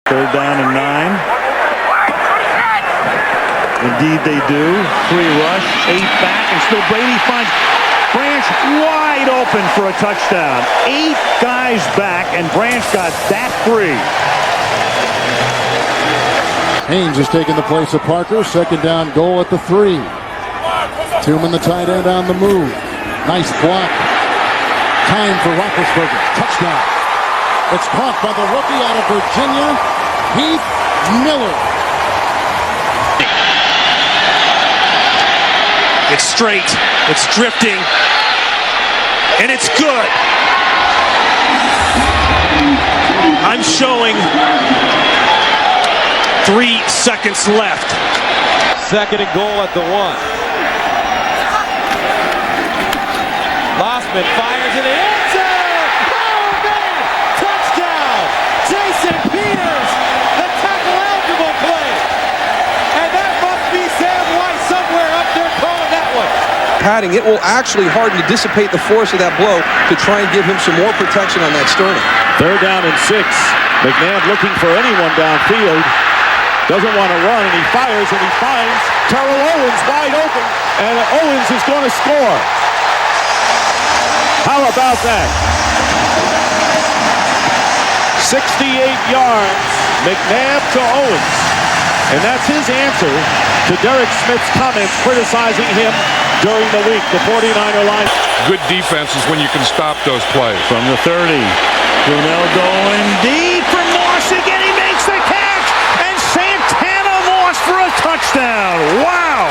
Third down and 9. Indeed they do. 3 rush, 8 back, and still Brady finds Branch wide open for a touchdown. 8 guys back, and Branch got that free. Haynes is taking the place of Parker. Second down goal at the 3. Tooman, the tight end, on the move. Nice block. Time for Roethlisberger. Touchdown. It's caught by the rookie out of Virginia, Heath Miller. It's straight. It's drifting. And it's good. I'm showing 3 seconds left. Second and goal at the 1. Lossman fires in the end zone. Oh, man! Touchdown! Jason Peters, the tackle-eligible play. And that must be Sam White somewhere up there calling that one. Padding, it will actually harden to dissipate the force of that blow to try and give him some more protection on that sternum. Third down and 6. McNabb looking for anyone downfield. Doesn't want to run, and he fires, and he finds Terrell Owens wide open, and Owens is going to score. How about that? 68 yards, McNabb to Owens. And that's his answer to Derek Smith's comments criticizing him during the week. The 49er line. Good defense is when you can stop those plays. From the 30. Brunell going deep for Moss again. He makes the catch. And Santana Moss for a touchdown. Wow.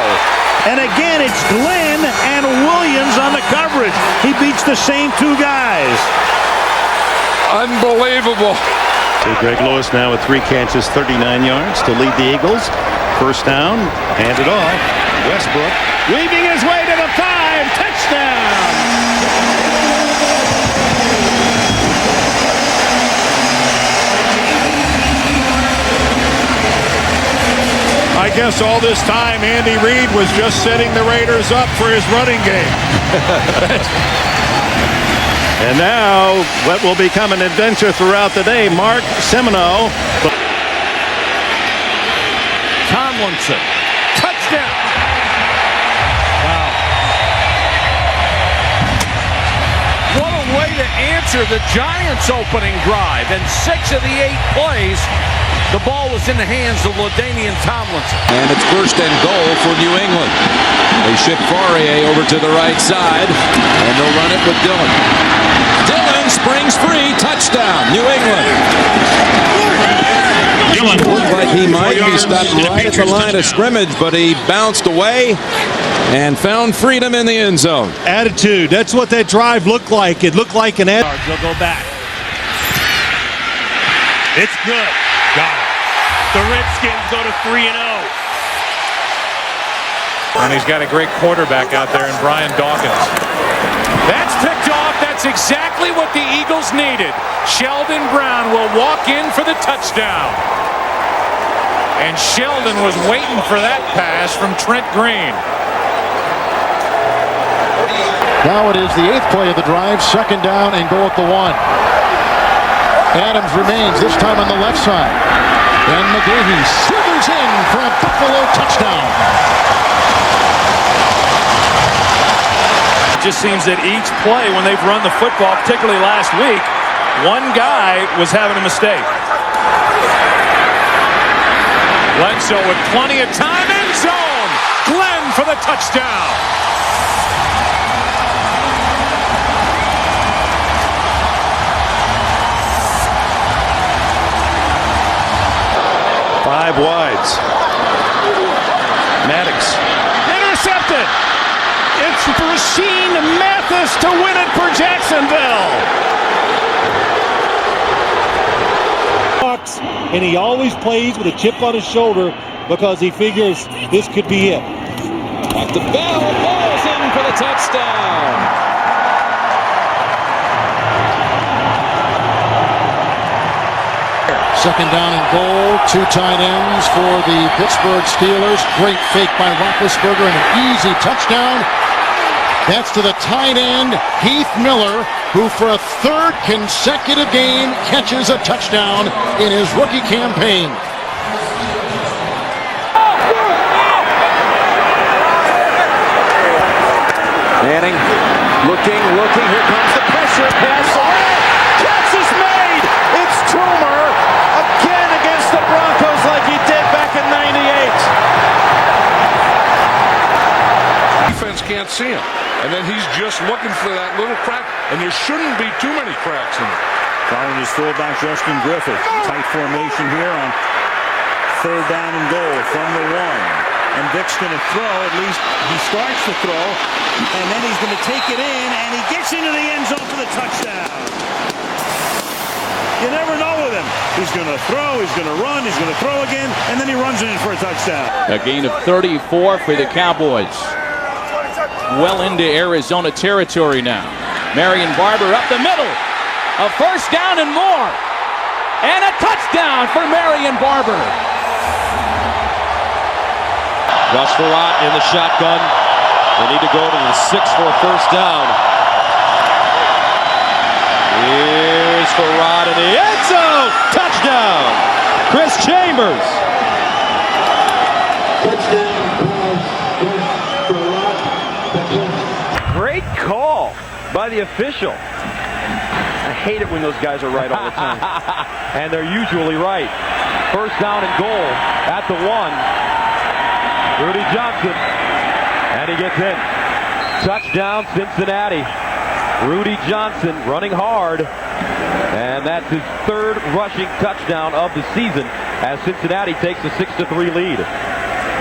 And again, it's Glenn and Williams on the coverage. He beats the same 2 guys. Unbelievable. Greg Lewis now with 3 catches, 39 yards to lead the Eagles. First down, handed off. Westbrook weaving his way to the 5. Touchdown. I guess all this time Andy Reid was just setting the Raiders up for his running game. And now, what will become an adventure throughout the day, Mark Semino. Tomlinson, touchdown. Wow. What a way to answer the Giants' opening drive. And 6 of the 8 plays, the ball was in the hands of LaDainian Tomlinson. And it's first and goal for New England. They ship Faurier over to the right side, and they'll run it with Dillon. Dillon springs free, touchdown, New England. Looked like he might be stopped right at the line of scrimmage, but he bounced away and found freedom in the end zone. Attitude, that's what that drive looked like. It looked like an attitude. They'll go back. It's good. Got it. The Redskins go to 3-0. And he's got a great quarterback out there in Brian Dawkins. That's picked off. That's exactly what the Eagles needed. Sheldon Brown will walk in for the touchdown. And Sheldon was waiting for that pass from Trent Green. Now it is the 8th play of the drive. Second down and goal at the 1. Adams remains, this time on the left side. And McGahee slithers in for a Buffalo touchdown. It just seems that each play when they've run the football, particularly last week, one guy was having a mistake. Bledsoe with plenty of time, end zone. Glenn for the touchdown. Five wides. Maddox. Intercepted. It's Rasheed Mathis to win it for Jacksonville. And he always plays with a chip on his shoulder because he figures this could be it. At the bell, balls in for the touchdown. Second down and goal, 2 tight ends for the Pittsburgh Steelers. Great fake by Roethlisberger and an easy touchdown. That's to the tight end, Heath Miller, who for a third consecutive game catches a touchdown in his rookie campaign. Manning looking. Here comes the pressure. Pass away. Catch is made. It's Toomer again against the Broncos like he did back in '98. Defense can't see him. And then he's just looking for that little crack. And there shouldn't be too many cracks in it. Following his fullback, Justin Griffith. Tight formation here on third down and goal from the 1. And Vick's going to throw. At least he starts to throw. And then he's going to take it in. And he gets into the end zone for the touchdown. You never know with him. He's going to throw. He's going to run. He's going to throw again. And then he runs it in for a touchdown. A gain of 34 for the Cowboys. Well into Arizona territory now. Marion Barber up the middle. A first down and more. And a touchdown for Marion Barber. Russ Farrat in the shotgun. They need to go to the 6 for a first down. Here's Farrat in the end zone. Touchdown. Chris Chambers. Great call by the official. I hate it when those guys are right all the time. And they're usually right. First down and goal at the 1. Rudy Johnson. And he gets in. Touchdown Cincinnati. Rudy Johnson running hard. And that's his third rushing touchdown of the season as Cincinnati takes a 6-3 lead.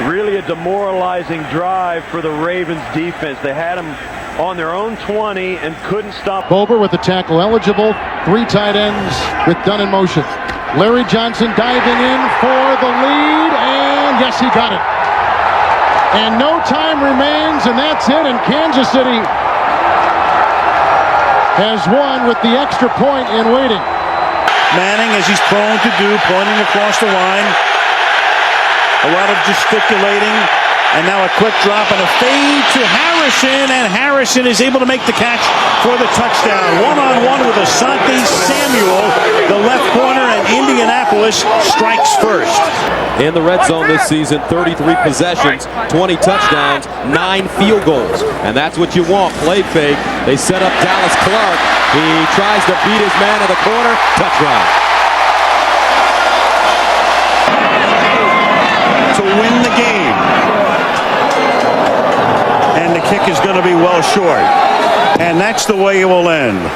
Really a demoralizing drive for the Ravens defense. They had them on their own 20 and couldn't stop. Bober with the tackle eligible. 3 tight ends with Dunn in motion. Larry Johnson diving in for the lead, and yes, he got it. And no time remains, and that's it, and Kansas City has won with the extra point in waiting. Manning, as he's prone to do, pointing across the line. A lot of gesticulating, and now a quick drop and a fade to Harrison, and Harrison is able to make the catch for the touchdown. One-on-one with Asante Samuel, the left corner, and Indianapolis strikes first. In the red zone this season, 33 possessions, 20 touchdowns, 9 field goals. And that's what you want, play fake. They set up Dallas Clark. He tries to beat his man in the corner, touchdown. To win the game. And the kick is going to be well short. And that's the way it will end.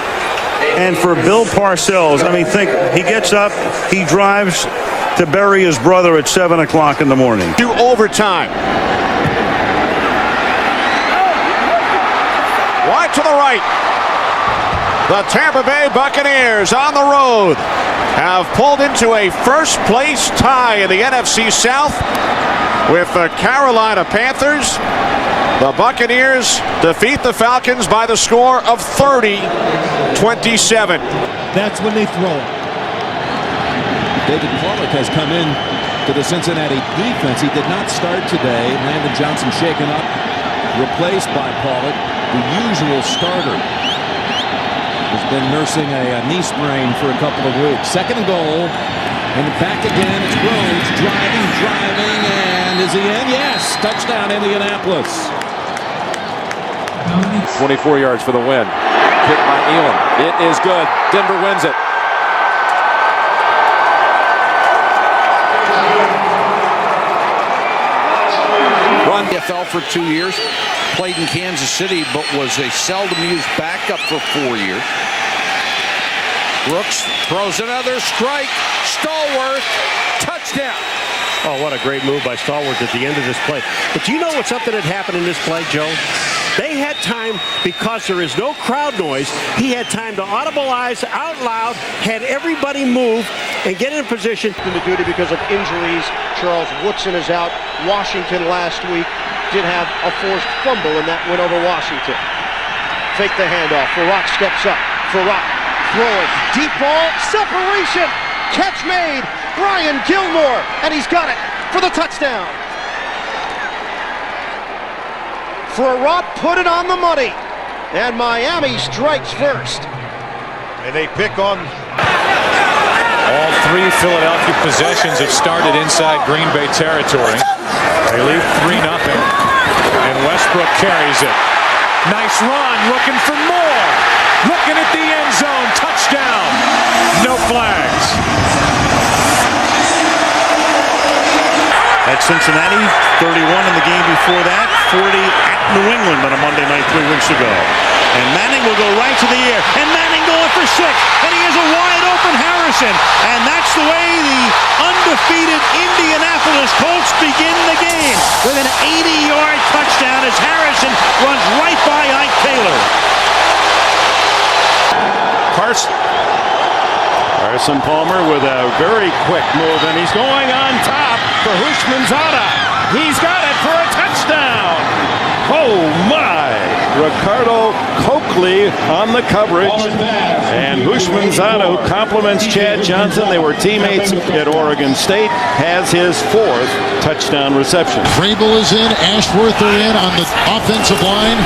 And for Bill Parcells, I mean, think, he gets up, he drives to bury his brother at 7 o'clock in the morning. To overtime. Wide to the right. The Tampa Bay Buccaneers on the road have pulled into a first-place tie in the NFC South with the Carolina Panthers. The Buccaneers defeat the Falcons by the score of 30-27. That's when they throw it. David Pollock has come in to the Cincinnati defense. He did not start today. Landon Johnson shaken up, replaced by Pollock, the usual starter. Has been nursing a knee sprain for a couple of weeks. Second and goal. And back again. It's Rhodes driving. And is he in? Yes. Touchdown, Indianapolis. 24 yards for the win. Hit by Elam. It is good. Denver wins it. Run NFL for 2 years. Played in Kansas City, but was a seldom used backup for 4 years. Brooks throws another strike. Stallworth, touchdown. Oh, what a great move by Stallworth at the end of this play. But do you know what something that happened in this play, Joe? They had time, because there is no crowd noise, he had time to audibilize out loud, had everybody move and get in position. In the duty because of injuries. Charles Woodson is out. Washington last week did have a forced fumble in that win over Washington. Fake the handoff. Farrat steps up. Farrat throwing. Deep ball. Separation. Catch made. Brian Gilmore. And he's got it for the touchdown. Farrat put it on the money. And Miami strikes first. And they pick on... All three Philadelphia possessions have started inside Green Bay territory. They lead 3-0. And Westbrook carries it. Nice run, looking for more. Looking at the end zone. Touchdown. No flags. At Cincinnati, 31 in the game before that, 40 at New England on a Monday night 3 weeks ago. And Manning will go right to the air. And Manning going for 6. And he has a wide open Harrison. And that's the way the undefeated Indianapolis Colts begin the game. With an 80-yard touchdown as Harrison runs right by Ike Taylor. Carson Palmer with a very quick move, and he's going on top for Hushmanzada. He's got it for a touchdown. Oh my! Ricardo Coakley on the coverage, and Hushmanzada, who compliments Chad Johnson, they were teammates at Oregon State, has his 4th touchdown reception. Vrabel is in, Ashworth are in on the offensive line.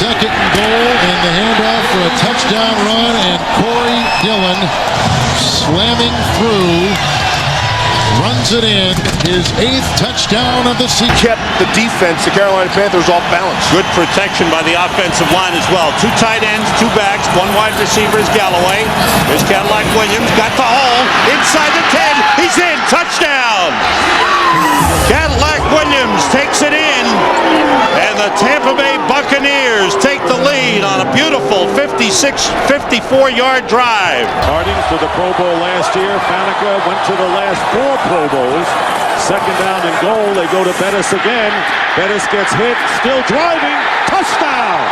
2nd and goal, and the handoff for a touchdown run, and Corey Dillon slamming through, runs it in, his 8th touchdown of the season. Kept the defense, the Carolina Panthers, off balance. Good protection by the offensive line as well. 2 tight ends, 2 backs, 1 wide receiver is Galloway. There's Cadillac Williams, got the hole, inside the 10, he's in, touchdown! Cadillac Williams takes it in, and the Tampa Bay Buccaneers take the lead on a beautiful 54-yard drive. Harding to the Pro Bowl last year. Faneca went to the last 4 Pro Bowls. 2nd down and goal. They go to Bettis again. Bettis gets hit, still driving. Touchdown!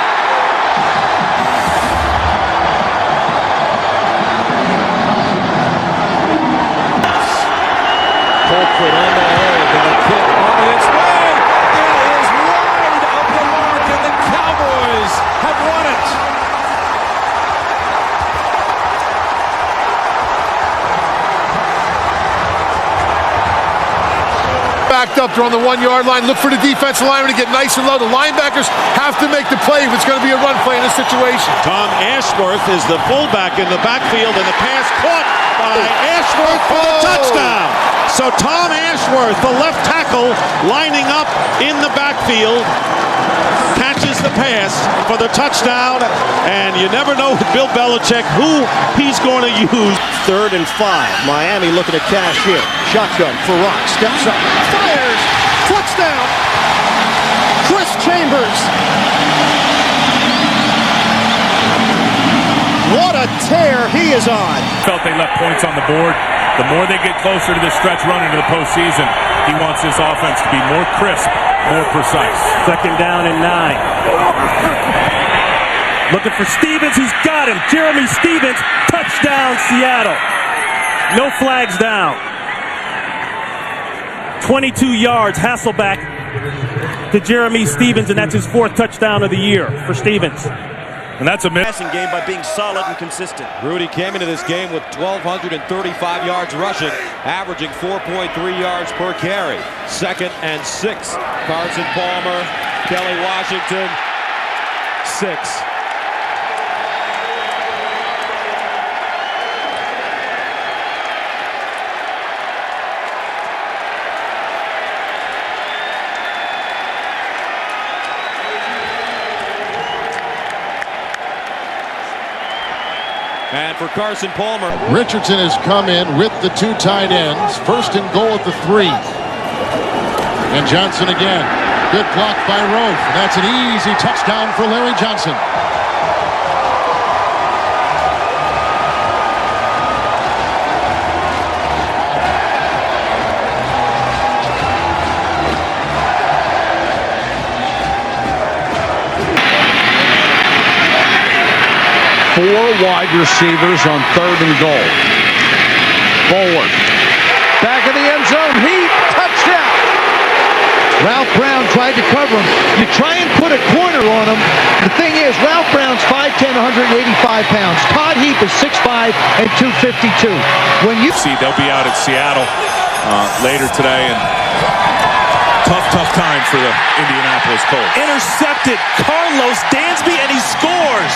Colquitt on the hold, and a kick on its way. It is wide of the mark, and the Cowboys have won it. Backed up, they're on the 1-yard line. Look for the defensive lineman to get nice and low. The linebackers have to make the play if it's going to be a run play in this situation. Tom Ashworth is the fullback in the backfield, and the pass caught by Ashworth for the touchdown. So Tom Ashworth, the left tackle, lining up in the backfield, catches the pass for the touchdown, and you never know with Bill Belichick who he's going to use. 3rd and 5. Miami looking to cash in. Shotgun. Farrat steps up. Fires. Touchdown. Chris Chambers. What a tear he is on. Felt they left points on the board. The more they get closer to the stretch run into the postseason, he wants this offense to be more crisp, more precise. 2nd down and 9. Looking for Stevens. He's got him. Jeremy Stevens. Touchdown, Seattle. No flags down. 22 yards. Hasselback to Jeremy Stevens, and that's his 4th touchdown of the year for Stevens. And that's a passing game by being solid and consistent. Rudy came into this game with 1,235 yards rushing, averaging 4.3 yards per carry. 2nd and 6. Carson Palmer, Kelly Washington, 6. And for Carson Palmer, Richardson has come in with the 2 tight ends. 1st and goal at the 3. And Johnson again. Good block by Rofe. That's an easy touchdown for Larry Johnson. Four wide receivers on 3rd and goal. Forward. Back of the end zone. Heat. Touchdown. Ralph Brown tried to cover him. You try and put a corner on him. The thing is, Ralph Brown's 5'10", 185 pounds. Todd Heap is 6'5" and 252. When you see, they'll be out at Seattle later today, and Tough time for the Indianapolis Colts. Intercepted Carlos Dansby, and he scores.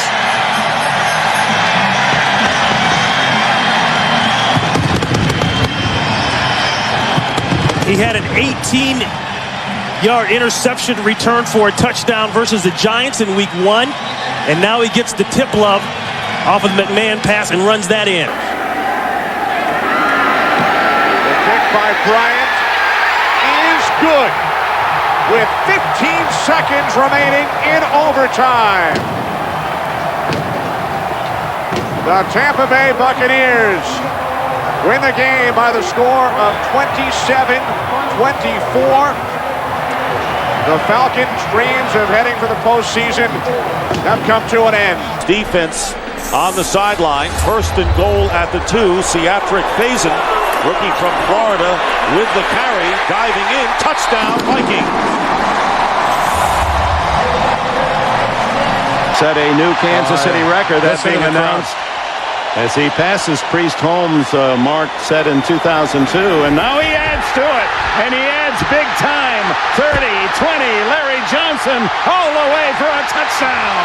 He had an 18-yard interception return for a touchdown versus the Giants in week 1. And now he gets the tip glove off of the McMahon pass and runs that in. The kick by Bryant is good with 15 seconds remaining in overtime. The Tampa Bay Buccaneers win the game by the score of 27-24. The Falcons' dreams of heading for the postseason have come to an end. Defense on the sideline. First and goal at the 2. Seatric Faison, rookie from Florida, with the carry, diving in. Touchdown, Viking. Set a new Kansas City record. That's being announced as he passes Priest Holmes' mark set in 2002. And now he adds to it. And he adds big time. 30, 20, Larry Johnson all the way for a touchdown.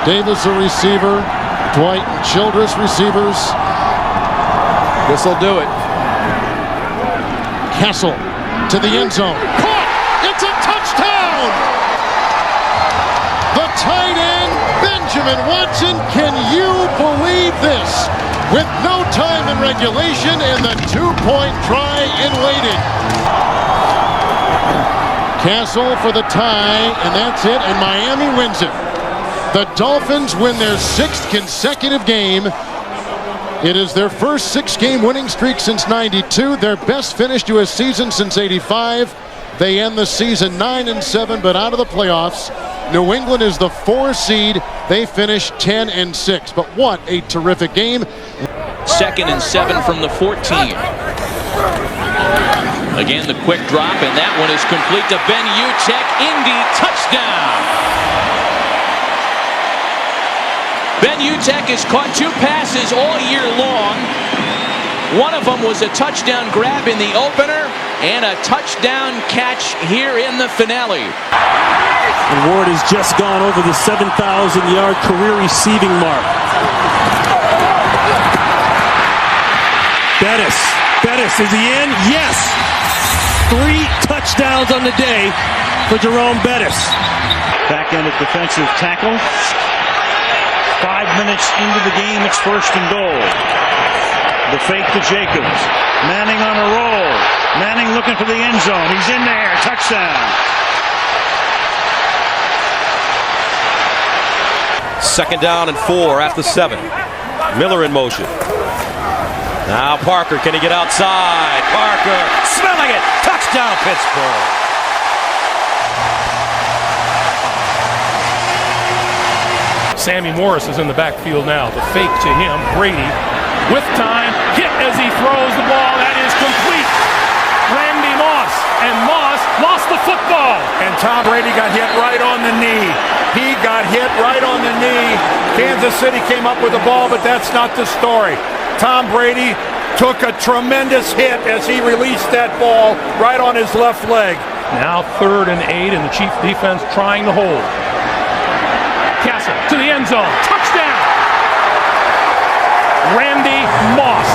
Davis a receiver. Dwight and Childress receivers. This'll do it. Castle to the end zone. Caught! It's a touchdown! The tight end, Benjamin Watson. Can you believe this? With no time in regulation and the 2-point try in waiting. Castle for the tie, and that's it, and Miami wins it. The Dolphins win their 6th consecutive game. It is their first 6-game winning streak since '92, their best finish to a season since '85. They end the season 9-7, but out of the playoffs. New England is the 4 seed. They finish 10-6. But what a terrific game. 2nd and 7 from the 14. Again, the quick drop, and that one is complete to Ben Utek. Indy touchdown. Ben Utek has caught 2 passes all year long. One of them was a touchdown grab in the opener and a touchdown catch here in the finale. And Ward has just gone over the 7,000-yard career receiving mark. Bettis, is he in? Yes! 3 touchdowns on the day for Jerome Bettis. Back-ended defensive tackle. 5 minutes into the game, it's 1st and goal. The fake to Jacobs. Manning on a roll. Manning looking for the end zone. He's in there. Touchdown. 2nd down and 4 after 7. Miller in motion. Now Parker, can he get outside? Parker smelling it. Touchdown, Pittsburgh. Sammy Morris is in the backfield now. The fake to him. Brady with time. Hit as he throws the ball. That is complete. Randy Moss. And Moss lost the football. And Tom Brady got hit right on the knee. He got hit right on the knee. Kansas City came up with the ball, but that's not the story. Tom Brady took a tremendous hit as he released that ball right on his left leg. Now 3rd and 8, and the Chiefs defense trying to hold. Castle to the end zone. Touchdown! Randy Moss.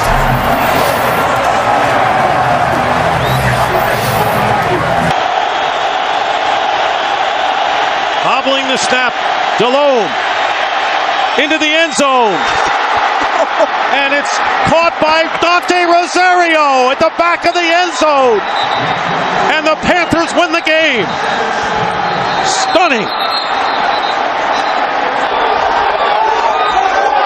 Hobbling the snap. Delhomme into the end zone. And it's caught by Dante Rosario at the back of the end zone. And the Panthers win the game. Stunning.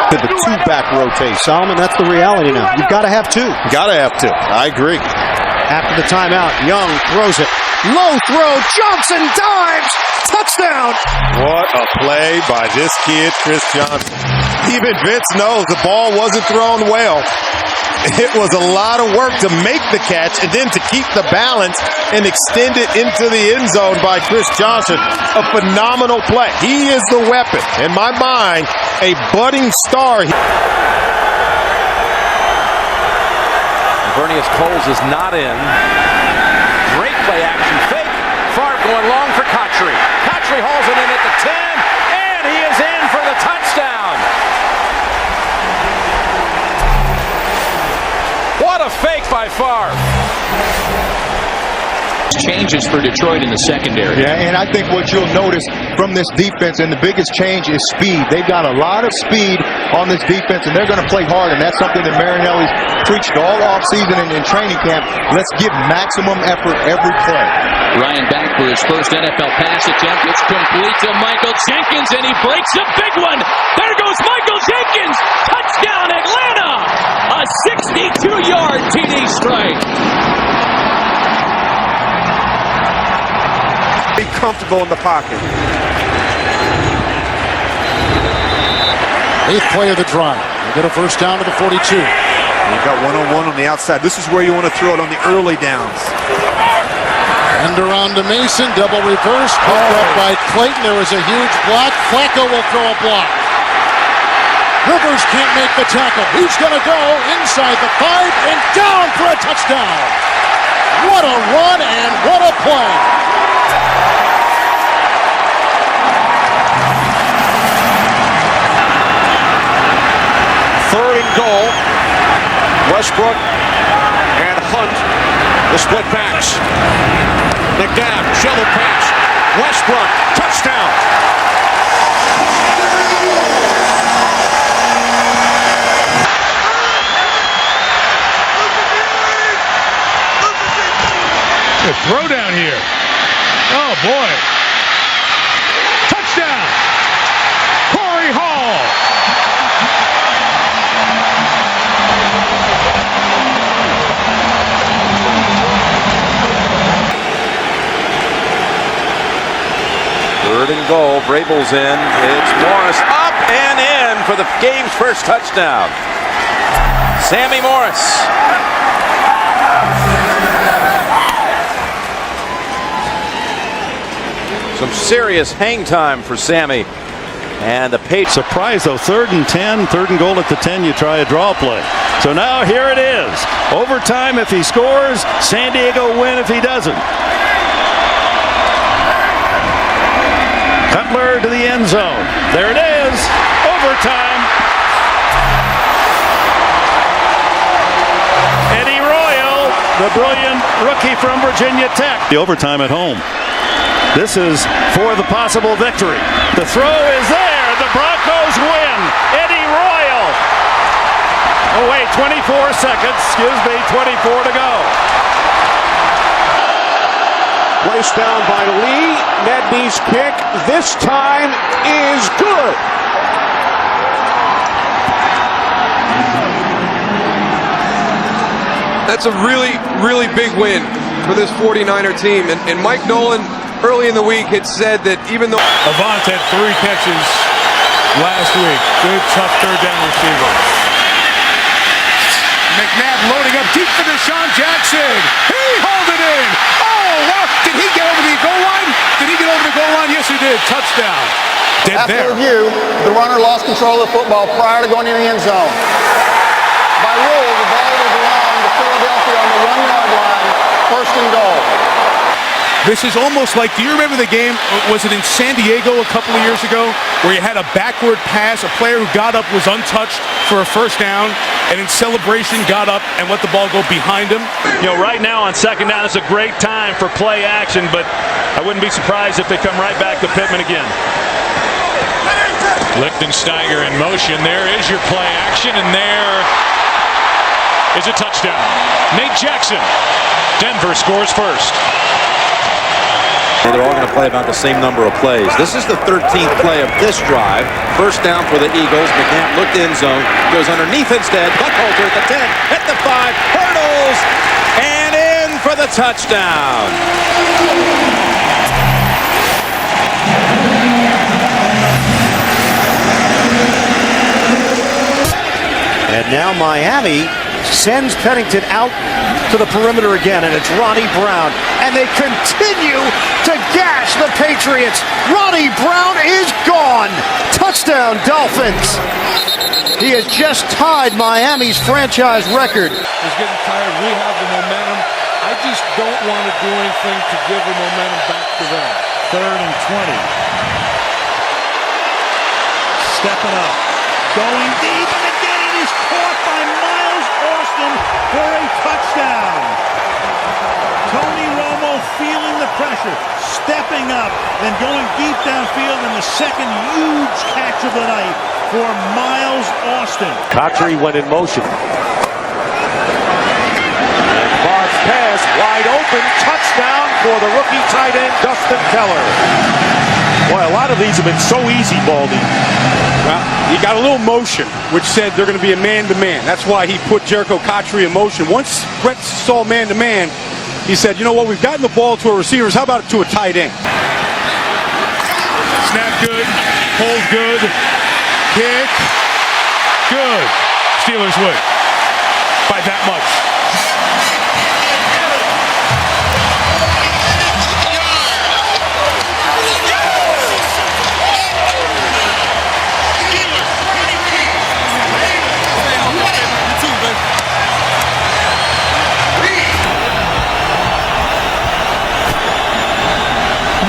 The 2-back rotate, Solomon, that's the reality now. You've got to have 2. Gotta have to. I agree. After the timeout, Young throws it. Low throw, Johnson dives. Touchdown. What a play by this kid, Chris Johnson. Even Vince knows the ball wasn't thrown well. It was a lot of work to make the catch and then to keep the balance and extend it into the end zone by Chris Johnson. A phenomenal play. He is the weapon. In my mind, a budding star. Vernius Coles is not in. Great play fake by Favre. Changes for Detroit in the secondary. Yeah, and I think what you'll notice from this defense, and the biggest change is speed. They've got a lot of speed on this defense, and they're going to play hard, and that's something that Marinelli's preached all offseason and in training camp. Let's give maximum effort every play. Ryan back for his first NFL pass attempt. It's complete to Michael Jenkins, and he breaks a big one. There goes Michael Jenkins. Touchdown, Atlanta. A 62-yard TD strike. Be comfortable in the pocket. 8th play of the drive. They get a first down to the 42. You've got one-on-one on the outside. This is where you want to throw it on the early downs. End around to Mason, double reverse, picked up by Clayton. There was a huge block. Flacco will throw a block. Rivers can't make the tackle. He's going to go inside the 5 and down for a touchdown. What a run and what a play. Third and goal. Westbrook and Hunt. The split pass. McNabb, shovel pass. Westbrook, touchdown. A throwdown here. Oh boy. Touchdown. Corey Hall. Third and goal. Vrabel's in. It's Morris up and in for the game's first touchdown. Sammy Morris. Some serious hang time for Sammy. And the Patriots. Surprise though, 3rd and 10, 3rd and goal at the 10, you try a draw play. So now here it is. Overtime if he scores, San Diego win if he doesn't. Cutler to the end zone. There it is. Overtime. Eddie Royal, the brilliant rookie from Virginia Tech. The overtime at home. This is for the possible victory. The throw is there. The Broncos win. Eddie Royal. Oh, wait, 24 seconds. Excuse me, 24 to go. Placed down by Lee. Nedney's kick this time is good. That's a really, really big win for this 49er team. And Mike Nolan, early in the week, had said that even though Avant had 3 catches last week. Good, tough third down receiver. McNabb loading up deep for Deshaun Jackson. He hauled it in. Oh, wow. Did he get over the goal line? Did he get over the goal line? Yes, he did. Touchdown. After review, the runner lost control of the football prior to going into the end zone. By rule, the ball will belong to Philadelphia on the 1-yard line, 1st and goal. This is almost like, do you remember the game, was it in San Diego a couple of years ago, where you had a backward pass, a player who got up was untouched for a first down, and in celebration got up and let the ball go behind him? You know, right now on 2nd down, it's a great time for play action, but I wouldn't be surprised if they come right back to Pittman again. Lichtensteiger in motion. There is your play action, and there is a touchdown. Nate Jackson. Denver scores first. And they're all going to play about the same number of plays. This is the 13th play of this drive. First down for the Eagles. McNabb looked end zone. Goes underneath instead. Buckholzer at the 10. At the 5. Hurdles. And in for the touchdown. And now Miami sends Pennington out to the perimeter again, and it's Ronnie Brown. And they continue to gash the Patriots. Ronnie Brown is gone. Touchdown, Dolphins. He has just tied Miami's franchise record. He's getting tired. We have the momentum. I just don't want to do anything to give the momentum back to them. 3rd and 20. Stepping up. Going deep, and again it is caught by Miles Austin for a touchdown. feeling the pressure, stepping up, then going deep downfield, and the second huge catch of the night for Miles Austin. Cotry went in motion. And Bard's pass, wide open, touchdown for the rookie tight end, Dustin Keller. Boy, a lot of these have been so easy, Baldy. Well, he got a little motion, which said they're going to be a man-to-man. That's why he put Jericho Cotry in motion. Once Brett saw man-to-man, he said, you know what, we've gotten the ball to our receivers. How about to a tight end? Snap good, hold good, kick, good. Steelers win by that much.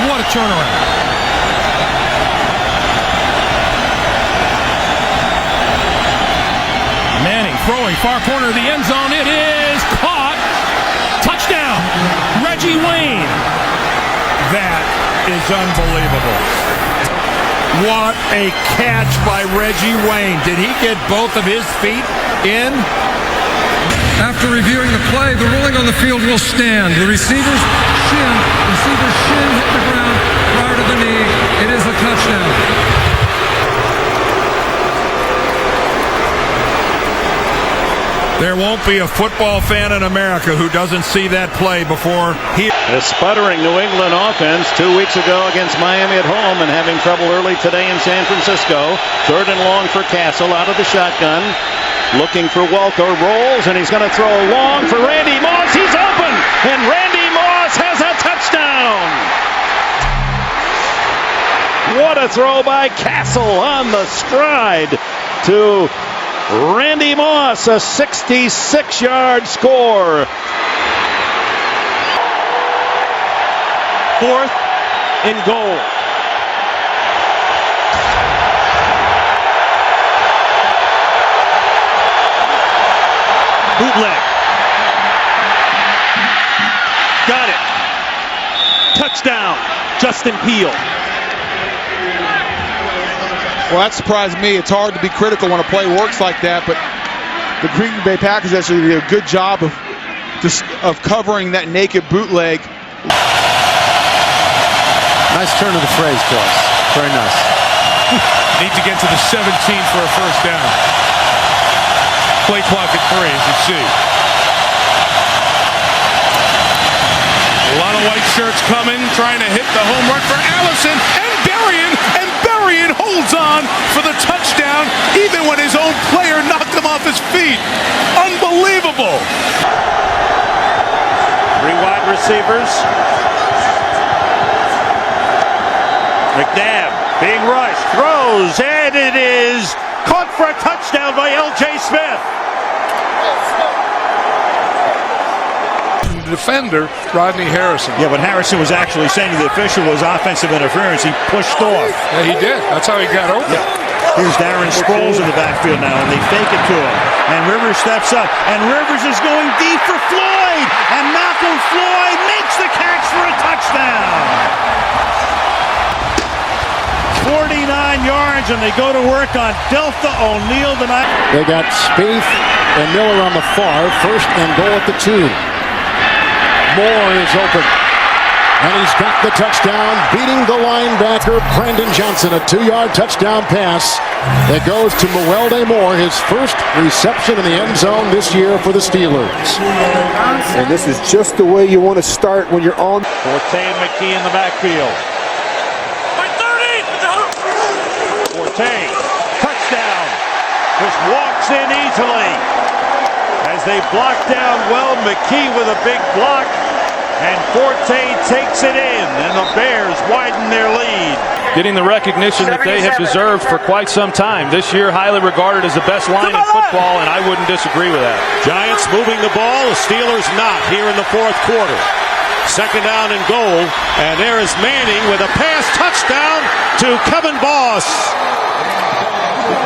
What a turnaround. Manning throwing far corner of the end zone. It is caught. Touchdown. Reggie Wayne. That is unbelievable. What a catch by Reggie Wayne. Did he get both of his feet in? After reviewing the play, the ruling on the field will stand. The receiver's shin hit the ground prior to the knee. It is a touchdown. There won't be a football fan in America who doesn't see that play before he... The sputtering New England offense 2 weeks ago against Miami at home and having trouble early today in San Francisco. 3rd and long for Castle out of the shotgun. Looking for Welker, rolls, and he's going to throw long for Randy Moss. He's open, and Randy Moss has a touchdown. What a throw by Castle on the stride to Randy Moss, a 66-yard score. 4th and goal. Bootleg. Got it. Touchdown, Justin Peele. Well, that surprised me. It's hard to be critical when a play works like that, but the Green Bay Packers actually did a good job of covering that naked bootleg. Nice turn of the phrase, Cross. Very nice. Need to get to the 17 for a first down. Play clock at 3, as you see. A lot of white shirts coming, trying to hit the home run for Allison, and Berrien holds on for the touchdown, even when his own player knocked him off his feet. Unbelievable. 3 wide receivers. McNabb being rushed, throws, and it is caught for a touchdown by L.J. Smith. Defender, Rodney Harrison. Yeah, but Harrison was actually saying to the official was offensive interference. He pushed off. Yeah, he did. That's how he got open. Yeah. Here's Darren Sproles in the backfield now, and they fake it to him. And Rivers steps up, and Rivers is going deep for Floyd, and Malcolm Floyd makes the catch for a touchdown. 49 yards, and they go to work on Delta O'Neal tonight. They got Spieth and Miller on the far. 1st and goal at the 2. Moore is open, and he's got the touchdown, beating the linebacker Brandon Johnson. A 2-yard touchdown pass that goes to Mewelde Moore, his first reception in the end zone this year for the Steelers. And this is just the way you want to start when you're on. Forte and McKee in the backfield. Forte, touchdown, just walks in easily. As they block down well, McKee with a big block, and Forte takes it in, and the Bears widen their lead. Getting the recognition that they have deserved for quite some time. This year, highly regarded as the best line in football, and I wouldn't disagree with that. Giants moving the ball, the Steelers not here in the 4th quarter. 2nd down and goal, and there is Manning with a pass touchdown to Kevin Boss.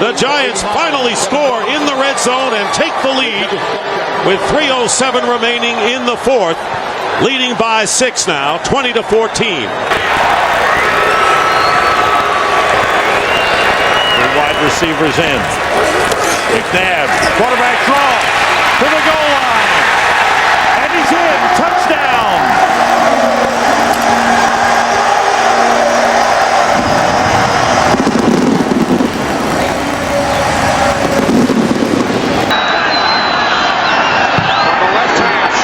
The Giants finally score in the red zone and take the lead with 3:07 remaining in the 4th. leading by 6 now, 20-14. Wide receivers in. McNabb, quarterback draw to the goal line. And he's in. Touchdown. From the left hash,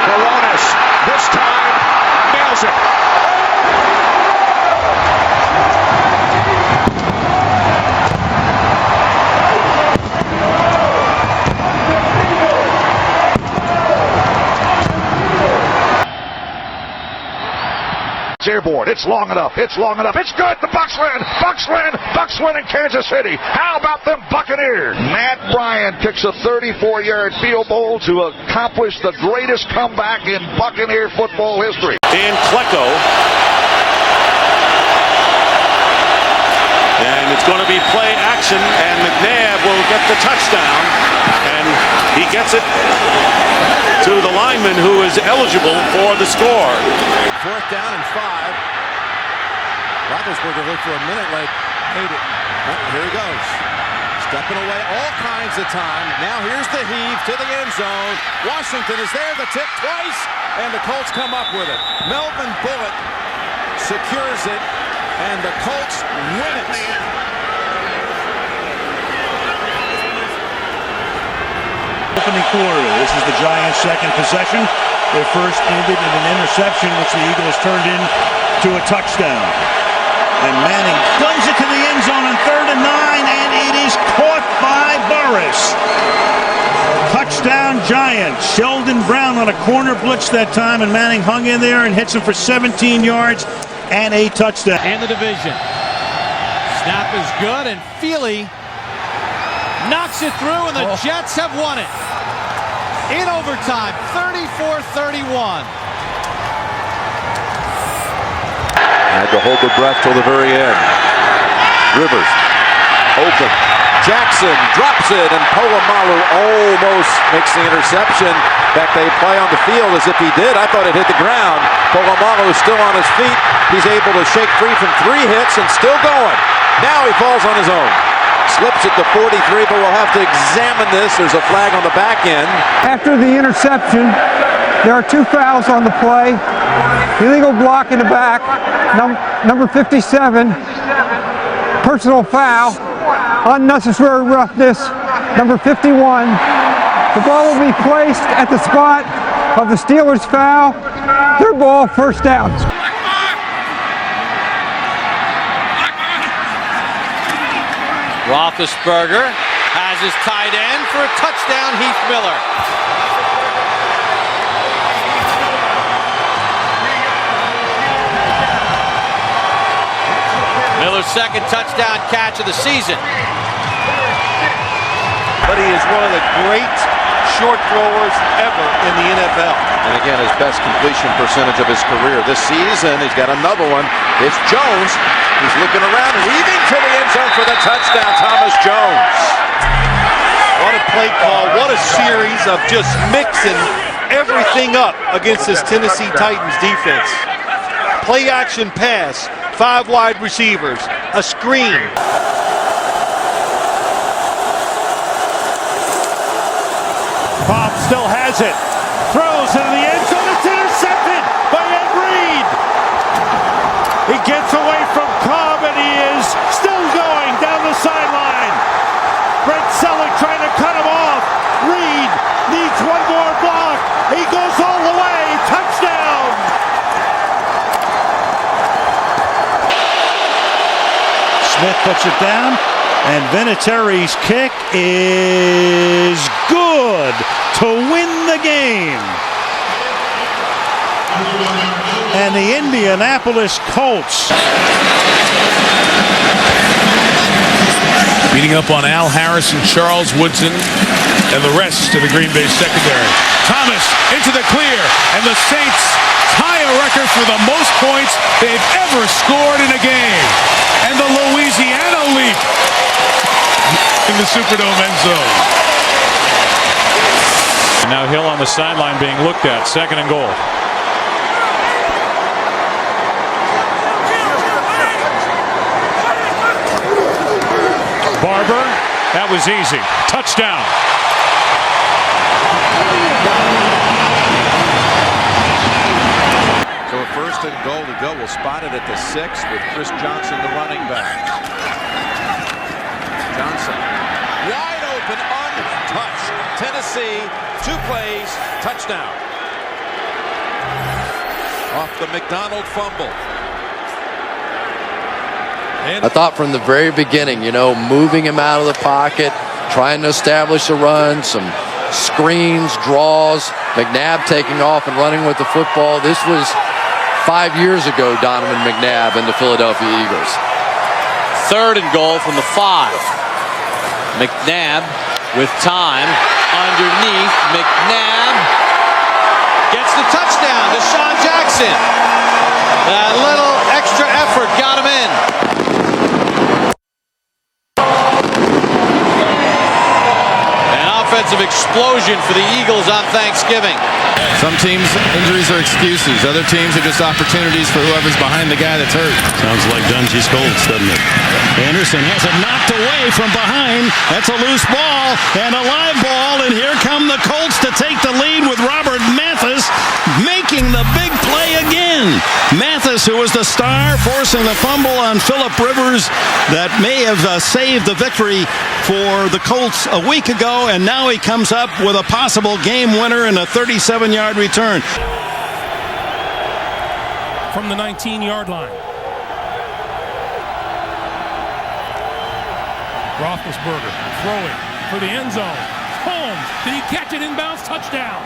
Coronas this time nails it. It's airborne. It's long enough. It's long enough. It's good. The Bucks win. Bucks win. Bucks win in Kansas City. How about them Buccaneers? Matt Bryant kicks a 34-yard field goal to accomplish the greatest comeback in Buccaneer football history. Dan Klecko. And it's going to be play action, and McNabb will get the touchdown. And he gets it to the lineman who is eligible for the score. 4th down and 5. Roethlisberger looked for a minute like, hey, here he goes. Stepping away all kinds of time. Now here's the heave to the end zone. Washington is there, the tip twice, and the Colts come up with it. Melvin Bullock secures it, and the Colts win it. Opening quarter. This is the Giants' second possession. Their first ended in an interception, which the Eagles turned into a touchdown. And Manning guns it to the end zone on 3rd and 9, and it is caught by Burris. Touchdown Giants. Sheldon Brown on a corner blitz that time, and Manning hung in there and hits him for 17 yards and a touchdown. And the division. Snap is good, and Feely knocks it through, and the Jets have won it. In overtime, 34-31. Had to hold their breath till the very end. Rivers, open. Jackson drops it, and Polamalu almost makes the interception. In fact, they play on the field as if he did. I thought it hit the ground. Polamalu is still on his feet. He's able to shake free from 3 hits and still going. Now he falls on his own. Slips at the 43, but we'll have to examine this. There's a flag on the back end. After the interception, there are 2 fouls on the play. Illegal block in the back, number 57, personal foul, unnecessary roughness, number 51. The ball will be placed at the spot of the Steelers' foul. Their ball, first down. Roethlisberger has his tight end for a touchdown, Heath Miller. Miller's second touchdown catch of the season. But he is one of the great short throwers ever in the NFL. And again, his best completion percentage of his career this season. He's got another one. It's Jones. He's looking around, weaving to the end zone for the touchdown, Thomas Jones. What a play call. What a series of just mixing everything up against this Tennessee Titans defense. Play action pass, 5 wide receivers, a screen. Bob still has it. Throws into the end zone. It's intercepted by Ed Reed. He gets away from Cobb, and he is still going down the sideline. Brent Selleck trying to cut him off. Reed needs one more block. He goes all the way. Touchdown. Smith puts it down, and Vinatieri's kick is good to win the game. And the Indianapolis Colts. Beating up on Al Harris and Charles Woodson and the rest of the Green Bay secondary. Thomas into the clear, and the Saints tie a record for the most points they've ever scored in a game. And the Louisiana leap in the Superdome end zone. And now Hill on the sideline being looked at. 2nd and goal. was easy. Touchdown. So a first and goal to go. We'll spot it at the 6 with Chris Johnson, the running back. Johnson, wide open, untouched. Tennessee, 2 plays, touchdown. Off the McDonald fumble. I thought from the very beginning, moving him out of the pocket, trying to establish a run, some screens, draws, McNabb taking off and running with the football. This was 5 years ago, Donovan McNabb and the Philadelphia Eagles. 3rd and goal from the 5. McNabb with time underneath. McNabb gets the touchdown to Deshaun Jackson. That little extra effort got him in. An offensive explosion for the Eagles on Thanksgiving. Some teams, injuries are excuses. Other teams are just opportunities for whoever's behind the guy that's hurt. Sounds like Dungy's Colts, doesn't it? Anderson has it knocked away from behind. That's a loose ball and a live ball. And here come the Colts to take the lead with Robert Mathis making the big play again. Mathis, who was the star, forcing the fumble on Phillip Rivers that may have saved the victory for the Colts a week ago. And now he comes up with a possible game winner and a 37-yard return. From the 19-yard line. Roethlisberger throwing for the end zone. Holmes, did he catch it inbounds? Touchdown.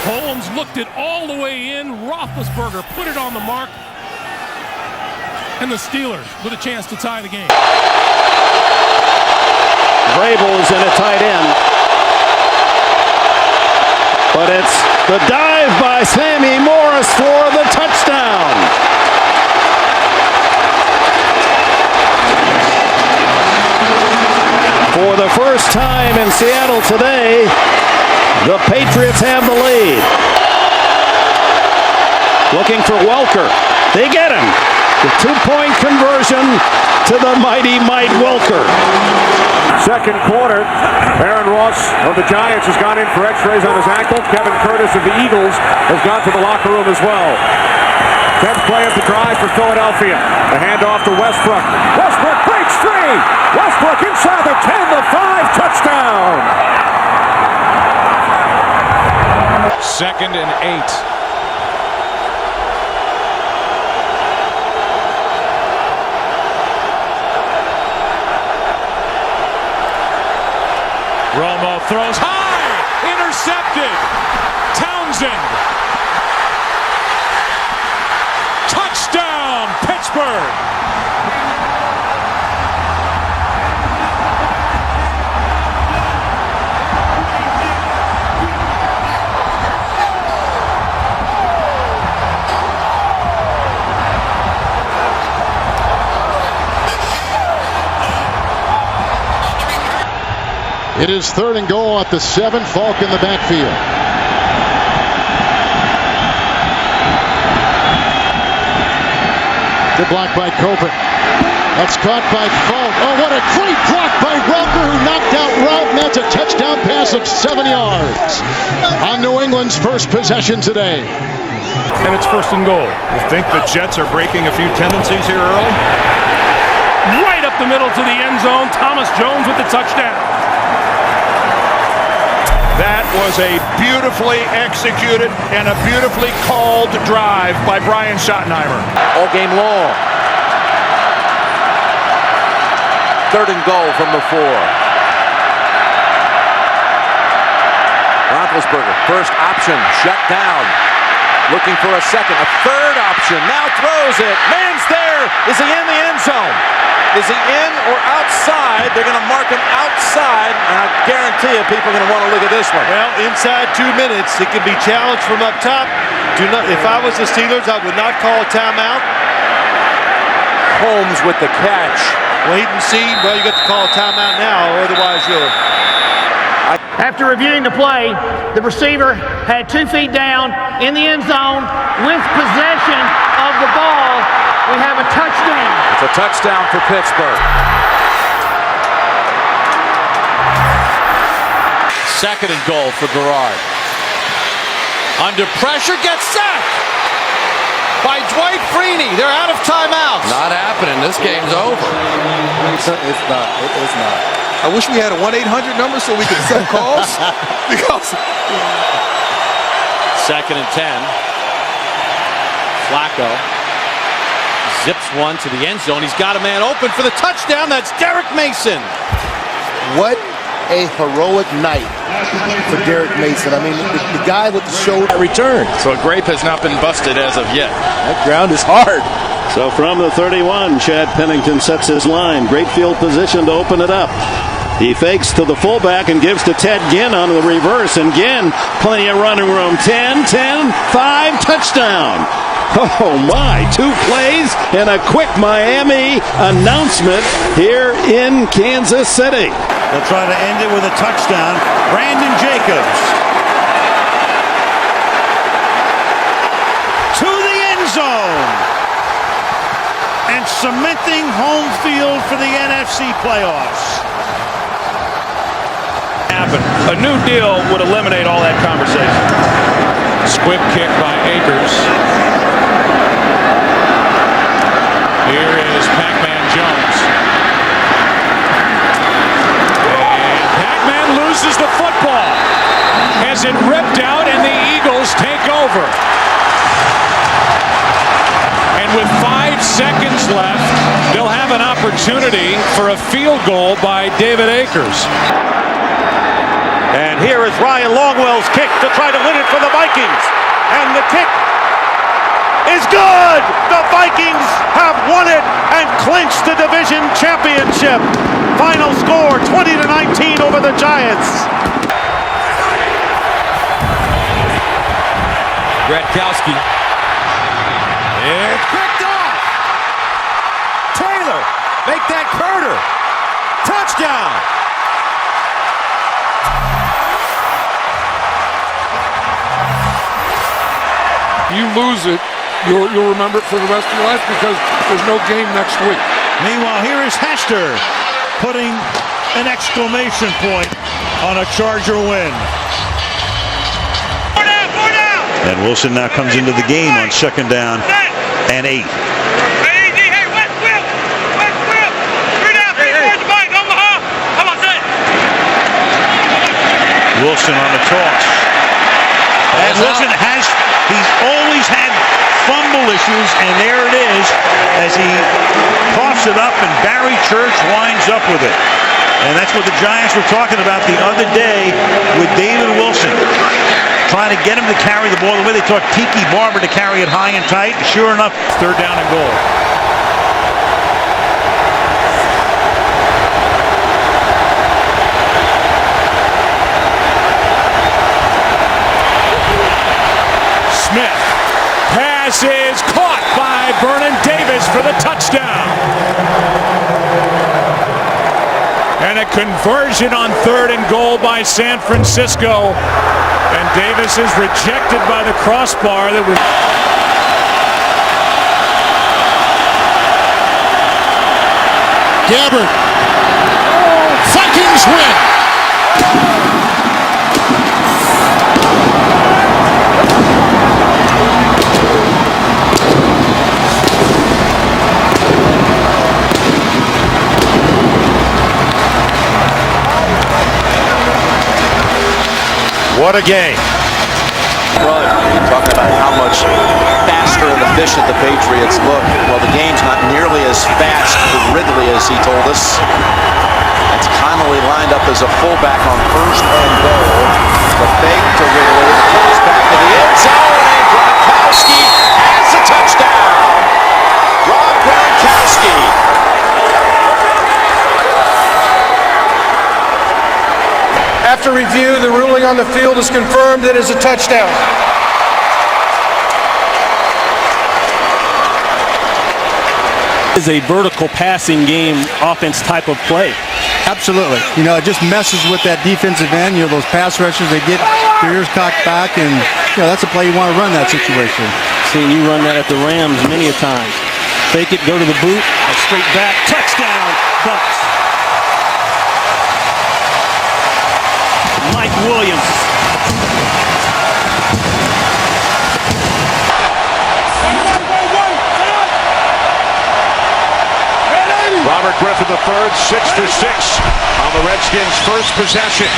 Holmes looked it all the way in. Roethlisberger put it on the mark. And the Steelers with a chance to tie the game. Vrabel is in a tight end. But it's the dive by Sammy Morris for the touchdown. For the first time in Seattle today, the Patriots have the lead. Looking for Welker. They get him. The 2-point conversion to the mighty Mike Welker. Second quarter, Aaron Ross of the Giants has gone in for x-rays on his ankle. Kevin Curtis of the Eagles has gone to the locker room as well. 10th play of the drive for Philadelphia. The handoff to Westbrook. Westbrook breaks free. Westbrook inside the 10, the 5, touchdown. 2nd and 8. Romo throws high, intercepted. Townsend. Touchdown, Pittsburgh. It is 3rd and goal at the 7. Falk in the backfield. Good block by Coburn. That's caught by Falk. Oh, what a great block by Welker, who knocked out Ralph. That's a touchdown pass of 7 yards on New England's first possession today. And it's 1st and goal. You think the Jets are breaking a few tendencies here early? Right up the middle to the end zone. Thomas Jones with the touchdown. That was a beautifully executed and a beautifully called drive by Brian Schottenheimer. All game long. 3rd and goal from the 4. Roethlisberger, first option, shut down. Looking for a second, a 3rd option, now throws it. Man's there. Is he in the end zone? Is he in or outside? They're going to mark him outside, and I guarantee you people are going to want to look at this one. Well, inside 2 minutes, it can be challenged from up top. If I was the Steelers, I would not call a timeout. Holmes with the catch. Well, he can see, well, you got to call a timeout now, or otherwise you'll... After reviewing the play, the receiver had 2 feet down in the end zone with possession of the ball. We have a touchdown. It's a touchdown for Pittsburgh. Second and goal for Garrard. Under pressure, gets sacked by Dwight Freeney. They're out of timeouts. Not happening. This game's over. It's not. It is not. I wish we had a 1-800 number so we could send calls. Because Second and 10. Flacco zips one to the end zone. He's got a man open for the touchdown. That's Derek Mason. What a heroic night for Derek Mason. I mean, the guy with the shoulder return. So a grape has not been busted as of yet. That ground is hard. So from the 31, Chad Pennington sets his line. Great field position to open it up. He fakes to the fullback and gives to Ted Ginn on the reverse. And Ginn, plenty of running room. 10, 5, touchdown. Oh my, 2 plays and a quick Miami announcement here in Kansas City. They'll try to end it with a touchdown. Brandon Jacobs to the end zone and cementing home field for the NFC playoffs. A new deal would eliminate all that conversation. Squib kick by Akers. Here is Pac-Man Jones. And Pac-Man loses the football. Has it ripped out and the Eagles take over. And with 5 seconds left, they'll have an opportunity for a field goal by David Akers. And here is Ryan Longwell's kick to try to win it for the Vikings. And the kick is good! The Vikings have won it and clinched the division championship. Final score 20-19 over the Giants. Gradkowski. It's picked off. Taylor, make that Carter. Touchdown. You lose it, you'll remember it for the rest of your life because there's no game next week. Meanwhile, here is Hester putting an exclamation point on a Charger win. And Wilson now comes into the game on 2nd down and 8. Wilson on the toss. And Wilson he's always had fumble issues, and there it is as he coughs it up, and Barry Church winds up with it. And that's what the Giants were talking about the other day with David Wilson, trying to get him to carry the ball the way they taught Tiki Barber to carry it high and tight. Sure enough, 3rd down and goal. Smith. Pass is caught by Vernon Davis for the touchdown. And a conversion on 3rd and goal by San Francisco. And Davis is rejected by the crossbar. That was Gabbard. Vikings win. what a game. Run. Talking about how much faster and efficient the Patriots look. Well, the game's not nearly as fast for Ridley as he told us. That's Connolly lined up as a fullback on 1st and goal. The fake to Ridley. The toss back to the end zone. And Gronkowski has the touchdown. Rob Gronkowski. After review, the ruling on the field is confirmed. It is a touchdown. Is a vertical passing game offense type of play. Absolutely. You know, it just messes with that defensive end. You know, those pass rushers, they get their ears cocked back, and, you know, that's a play you want to run that situation. Seeing you run that at the Rams many a time. Fake it, go to the boot, straight back, touchdown, Bucks. Mike Williams. Robert Griffin III, 6 for 6 on the Redskins' first possession.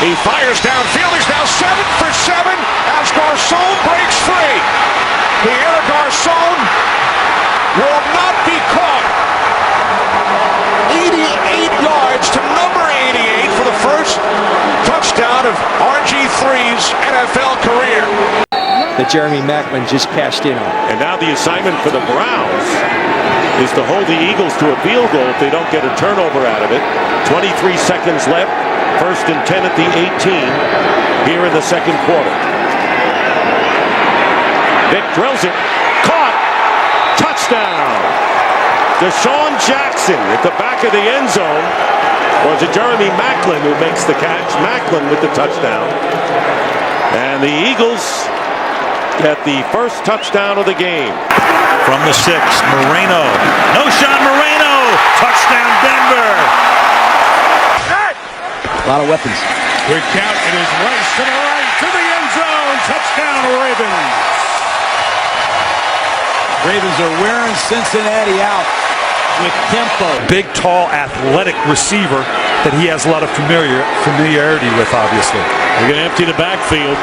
He fires downfield. He's now 7 for 7 as Garcon breaks free. Pierre Garcon will not be caught. 88 yards to number 88 for the first touchdown of RG3's NFL career. That Jeremy Maclin just cashed in on. And now the assignment for the Browns is to hold the Eagles to a field goal if they don't get a turnover out of it. 23 seconds left. 1st and 10 at the 18 here in the second quarter. Vick drills it. Caught. Touchdown. Deshaun Jackson at the back of the end zone. Or is it Jeremy Maclin who makes the catch? Maclin with the touchdown. And the Eagles get the first touchdown of the game. From the 6, Moreno. No shot, Moreno. Touchdown, Denver. A lot of weapons. Quick count. It is Rice to the right to the end zone. Touchdown, Ravens. Ravens are wearing Cincinnati out with tempo. Big, tall, athletic receiver that he has a lot of familiarity with, obviously. They're going to empty the backfield.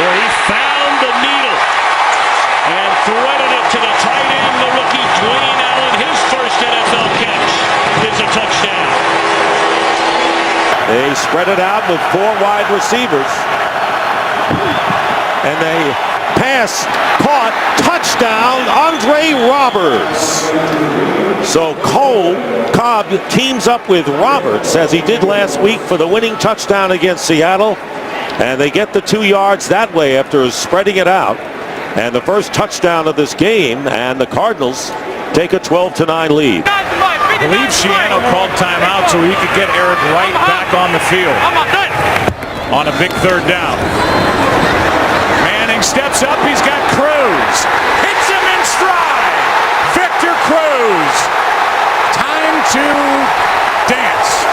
Boy, he found the needle and threaded it to the tight end, the rookie Dwayne Allen. His first NFL catch is a touchdown. They spread it out with 4 wide receivers. And they pass, caught, touchdown, Andre Roberts. So Cobb teams up with Roberts as he did last week for the winning touchdown against Seattle. And they get the 2 yards that way after spreading it out. And the first touchdown of this game, and the Cardinals take a 12-9 lead. I believe Shiano called timeout so he could get Eric Wright back on the field on a big 3rd down. Manning steps up. He's got Cruz. Hits him in stride. Victor Cruz. Time to dance.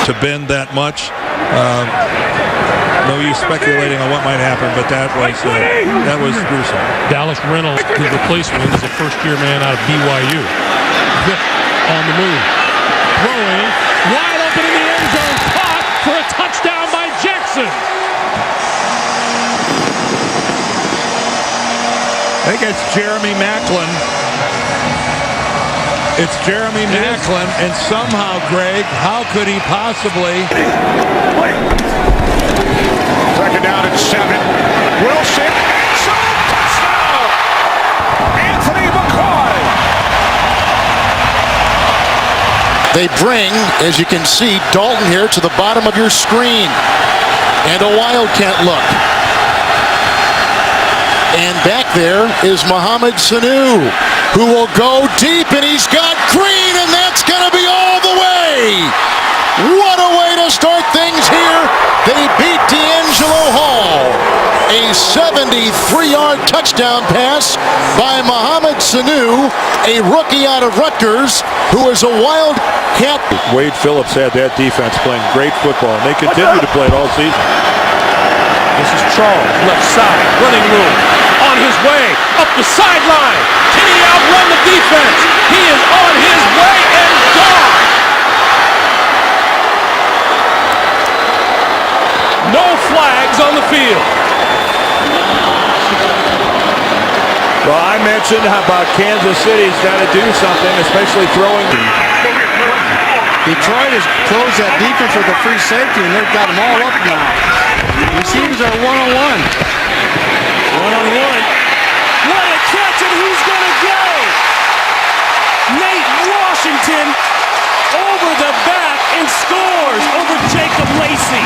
To bend that much. No use speculating on what might happen, but that was gruesome. Dallas Reynolds, his replacement, is a first-year man out of BYU. Vick on the move. Throwing. Wide open in the end zone. Caught for a touchdown by Jackson. I think it's Jeremy Maclin. It's Jeremy Maclin, and somehow, Greg, how could he possibly? 2nd down and 7. Wilson, touchdown! Anthony McCoy. They bring, as you can see, Dalton here to the bottom of your screen. And a wildcat look. And back there is Mohamed Sanu, who will go deep, and he's got Green, and that's going to be all the way. What a way to start things here. They beat D'Angelo Hall. A 73-yard touchdown pass by Mohamed Sanu, a rookie out of Rutgers, who is a wildcat. Wade Phillips had that defense playing great football, and they continue to play it all season. This is Charles, left side, running room, on his way, up the sideline. Can he outrun the defense? He is on his way and gone. No flags on the field. Well, I mentioned how about Kansas City's got to do something, especially throwing. Detroit has closed that defense with a free safety, and they've got them all up now. Receivers are one-on-one. One-on-one. What a catch, and he's going to go. Nate Washington over the back and scores over Jacob Lacey.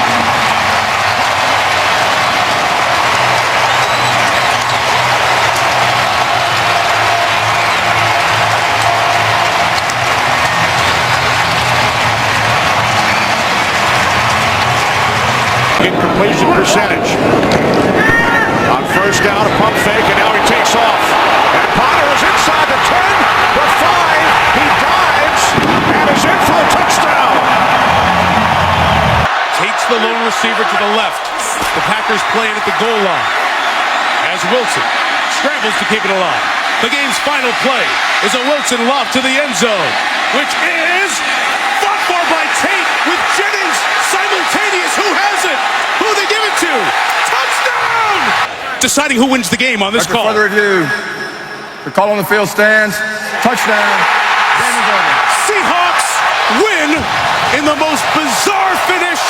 percentage. On first down, a pump fake, and now he takes off. And Potter is inside the 10, the 5. He dives and is in for a touchdown. Takes the lone receiver to the left. The Packers playing at the goal line. As Wilson scrambles to keep it alive. The game's final play is a Wilson loft to the end zone, which is fought for by Tate with Jennings simultaneous. Who has it? Who they give it to? Touchdown! Deciding who wins the game on this call. Further review. The call on the field stands. Touchdown. Game is over. Seahawks win in the most bizarre finish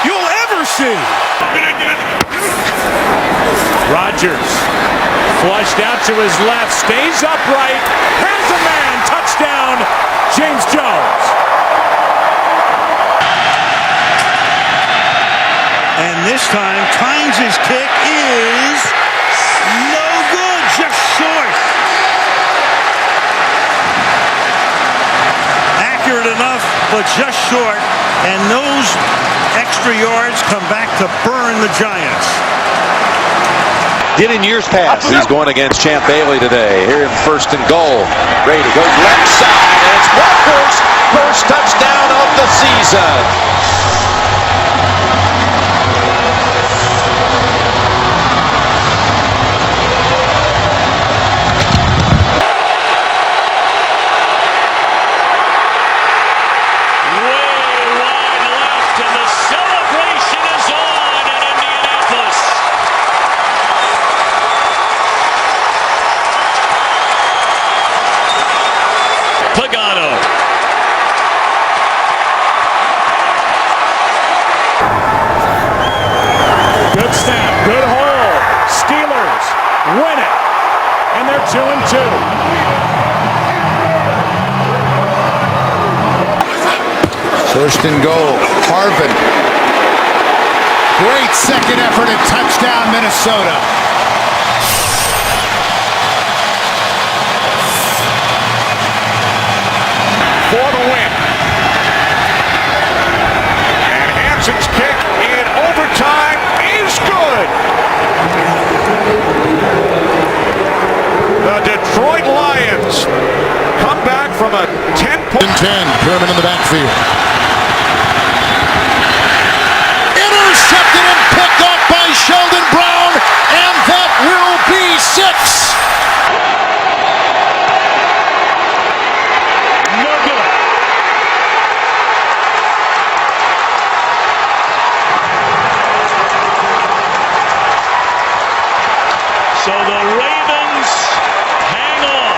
you'll ever see. Rodgers flushed out to his left, stays upright, has a man, touchdown, James Jones. And this time, Tynes' kick is no good, just short. Accurate enough, but just short. And those extra yards come back to burn the Giants. Did in years past. He's going against Champ Bailey today. Here in first and goal. Brady goes left side, and it's Walker's first touchdown of the season. Good snap, good hold. Steelers win it, and they're 2-2. First and goal. Harvin. Great second effort and touchdown, Minnesota. For the win. And Hanson's kick in overtime is good. The Detroit Lions come back from a 10-point... 10, German in the backfield. Intercepted and picked up by Sheldon Brown, and that will be 6. So the Ravens hang on.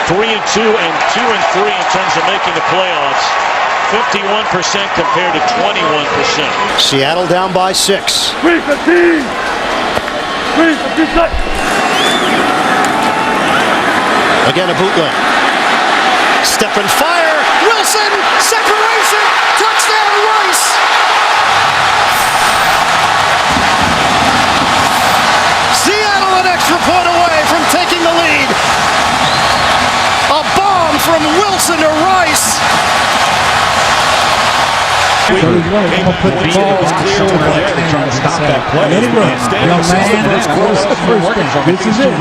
3-2 and 2-3 in terms of making the playoffs. 51% compared to 21%. Seattle down by 6. 3-15. 3-15. Again, a bootleg. Step and fire. Wilson, separation. Touchdown, Rice. Seattle an extra point away from taking the lead. A bomb from Wilson to Rice. So he's going to put the ball on the shoulder and trying to stop that play. Let him run. Young man, this is it.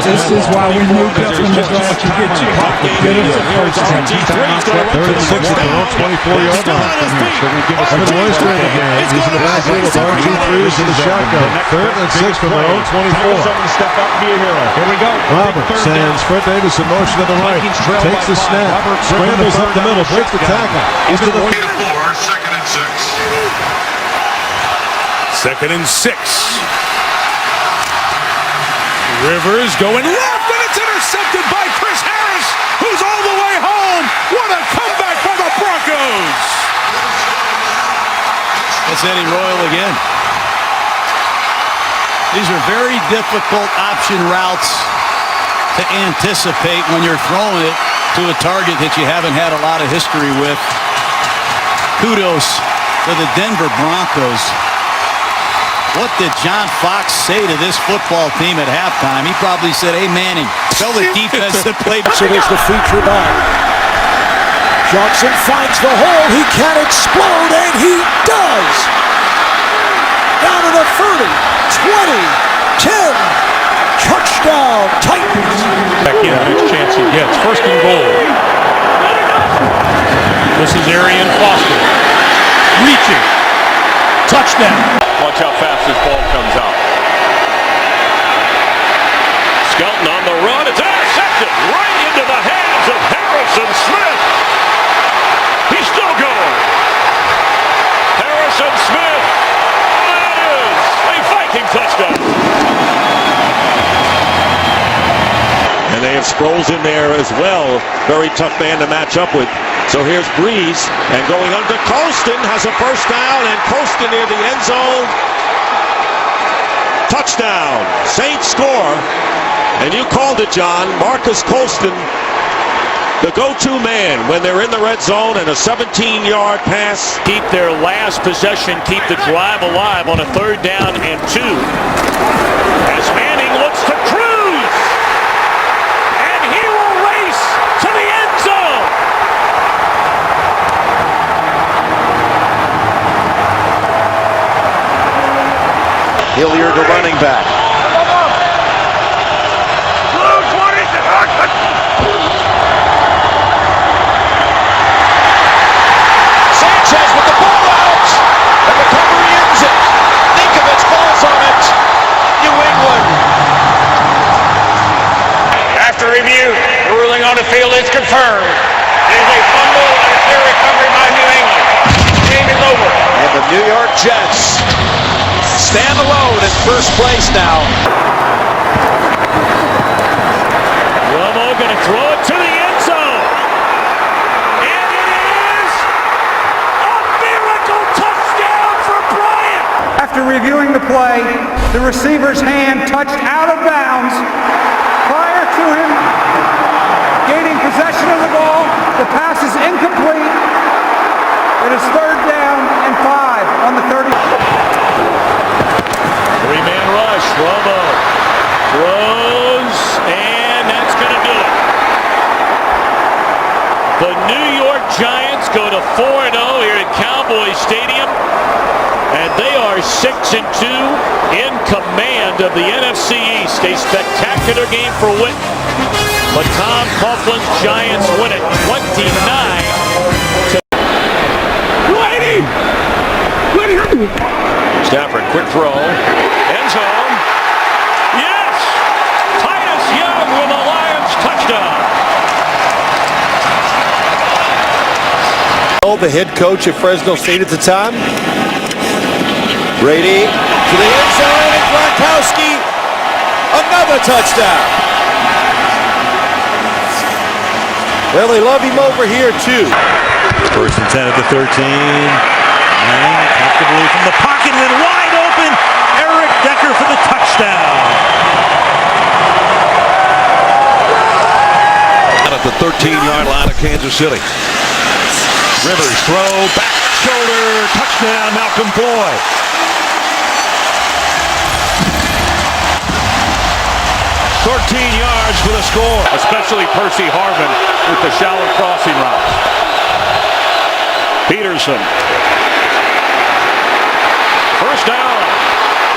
This is why we moved up from the draft to get you. Get us a first down. 3rd and 6 at their own 24-yard line. So we give us another one straight again. He's in the backfield with RG3s in the shotgun. 3rd and 6 from their own 24. Here we go. Robert sends Fred Davis in motion to the right. Takes the snap. Scrambles up the middle. Breaks the tackle. Second and 6. Second and 6. Rivers going left, and it's intercepted by Chris Harris, who's all the way home. What a comeback by the Broncos. That's Eddie Royal again. These are very difficult option routes to anticipate when you're throwing it to a target that you haven't had a lot of history with. Kudos to the Denver Broncos. What did John Fox say to this football team at halftime? He probably said, "Hey, Manning, tell the defense that played." So there's the feature back. Johnson finds the hole. He can explode, and he does. Down to the 30, 20, 10. Touchdown, Titans. Back in, next chance he gets. First and goal. This is Arian Foster. Reaching. Touchdown. Watch how fast this ball comes out. Skelton on the run. It's intercepted right into the hands of Harrison Smith. He's still going. Harrison Smith. That is a Viking touchdown. And they have Sproles in there as well. Very tough man to match up with. So here's Breeze, and going under Colston, has a first down, and Colston near the end zone. Touchdown. Saints score. And you called it, John. Marcus Colston, the go-to man when they're in the red zone, and a 17-yard pass. Keep their last possession, keep the drive alive on a 3rd down and 2. As Manning looks to cruise, and he will race to the end zone. Hilliard, the running back. Sanchez with the ball out, and the recovery ends it. Ninkovich falls on it. New England. After review, the ruling on the field is confirmed. It is a fumble and a clear recovery by New England. The game is over. And the New York Jets stand alone in first place now. Romo going to throw it to the end zone. And it is a miracle touchdown for Bryant. After reviewing the play, the receiver's hand touched out of bounds. Prior to him gaining possession of the ball, the pass is incomplete. It is 3rd down and 5 on the 30. 3-man rush. Romo throws, and that's going to do it. The New York Giants go to 4-0 here at Cowboys Stadium, and they are 6-2 in command of the NFC East. A spectacular game for Witten, but Tom Coughlin's Giants win it 29-. Stafford, quick throw. End zone. Yes! Titus Young with a Lions touchdown. The head coach of Fresno State at the time. Brady to the end zone, and Gronkowski, another touchdown. Well, they love him over here, too. First and 10 at the 13. And comfortably from the pocket, and then wide open. Eric Decker for the touchdown. Out at the 13-yard line of Kansas City. Rivers throw, back shoulder, touchdown, Malcolm Floyd. Yards for the score. Especially Percy Harvin with the shallow crossing routes. Peterson. First down.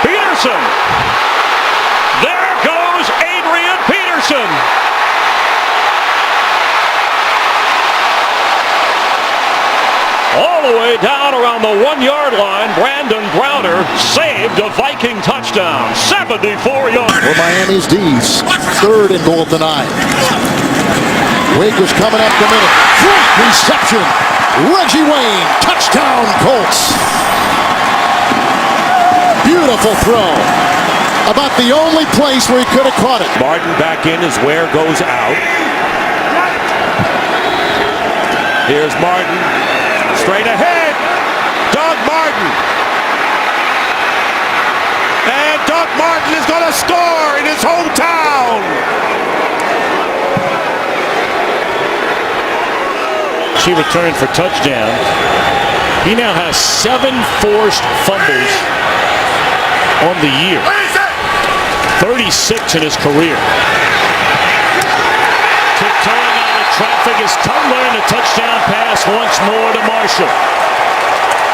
Peterson. There goes Adrian Peterson. All the way down around the 1-yard line, Brandon Browner saved a Viking touchdown. 74 yards. For Miami's D's, 3rd and goal at the 9. Wake is coming up the middle. Great reception. Reggie Wayne, touchdown Colts. Beautiful throw. About the only place where he could have caught it. Martin back in as Ware goes out. Here's Martin. Straight ahead. Doug Martin. And Doug Martin is going to score in his hometown. She returned for touchdown. He now has 7 forced fumbles on the year. 36 in his career. Tiptoeing out of the Traffic is Cutler, and a touchdown pass once more to Marshall.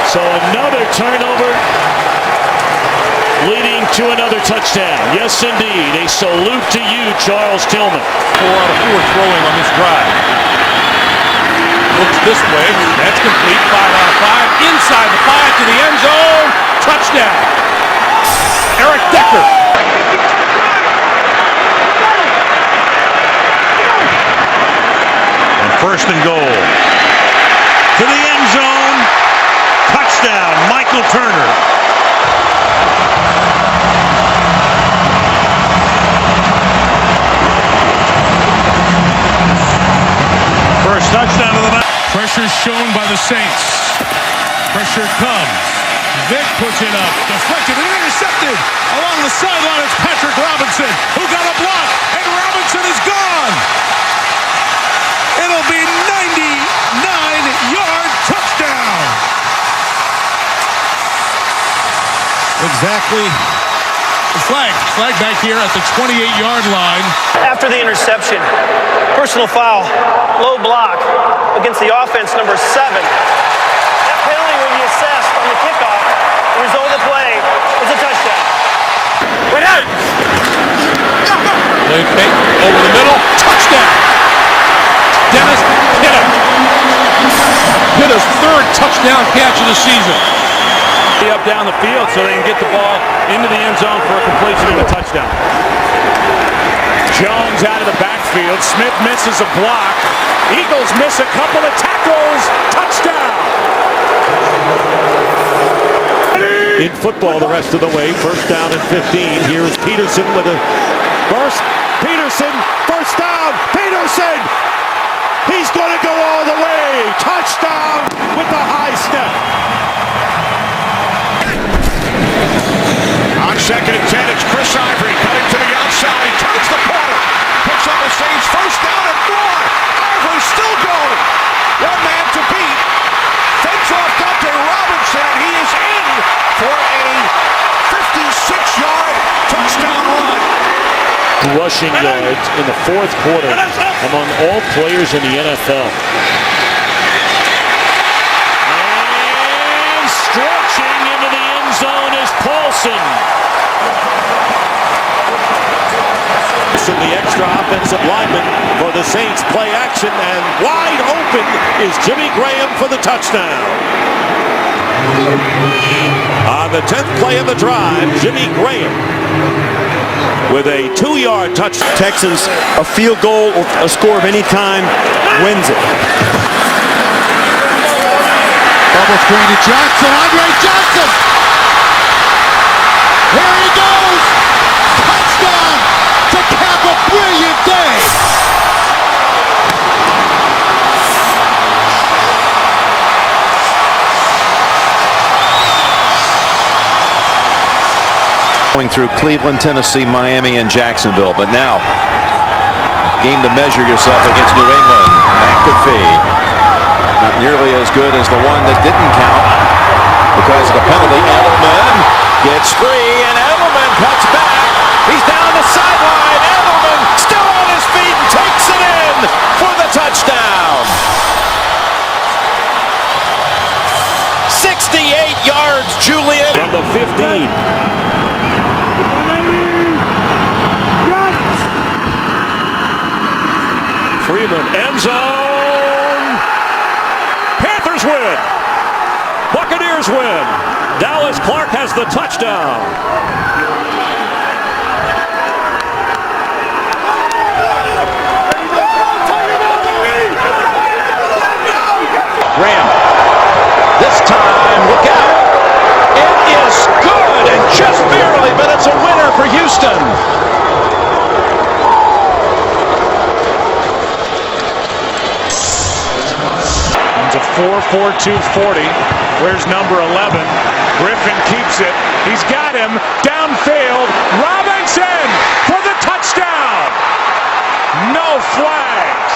So another turnover leading to another touchdown. Yes, indeed. A salute to you, Charles Tillman. 4 out of 4 throwing on this drive. Looks this way. That's complete. 5 out of 5. Inside the 5 to the end zone. Touchdown. Eric Decker. And first and goal. To the end zone. Touchdown, Michael Turner. First touchdown of the night. Pressure shown by the Saints. Pressure comes. Vick puts it up. Deflected and intercepted. Along the sideline, it's Patrick Robinson, who got a block, and Robinson is gone. It'll be 99-yard touchdown. Exactly. Flag back here at the 28-yard line. After the interception, personal foul, low block against the offense, number 7. That penalty will be assessed on the kickoff. The result of the play is a touchdown. Wait out! Play fake over the middle. Touchdown. Dennis Pitta. Pitta's 3rd touchdown catch of the season. Up down the field so they can get the ball into the end zone for a completion and a touchdown. Jones out of the backfield. Smith misses a block. Eagles miss a couple of tackles. Touchdown. In football the rest of the way. First down and 15. Here is Peterson with a burst. Peterson, first down. Peterson. He's going to go all the way. Touchdown with the high step. On second and 10, it's Chris Ivory cutting to the outside. He turns the corner. Picks up the Saints first down and more. Ivory still going. One man to beat. Fends off Dante Robinson, and he is in for a 56-yard touchdown run. Rushing yards in the 4th quarter among all players in the NFL. And stretching into the end zone is Paulson. The extra offensive lineman for the Saints. Play action, and wide open is Jimmy Graham for the touchdown. On the 10th play of the drive, Jimmy Graham with a 2-yard touchdown. Texans, a field goal or a score of any kind wins it. Bubble screen to Johnson. Andre Johnson. Here he goes. Touchdown to cap a brilliant day. Going through Cleveland, Tennessee, Miami, and Jacksonville. But now, game to measure yourself against New England. McAfee, not nearly as good as the one that didn't count because of the penalty. Edelman gets free, and Edelman cuts back. He's down the sideline. Edelman still on his feet and takes it in for the touchdown. 68 yards, Julian. From the 15. Freeman, end zone. Panthers win. Buccaneers win. Dallas Clark has the touchdown. Graham, this time, look out. It is good, and just barely, but it's a winner for Houston. It's a 4.42.40. Where's number 11? Griffin keeps it. He's got him downfield. Robinson for the touchdown. No flags.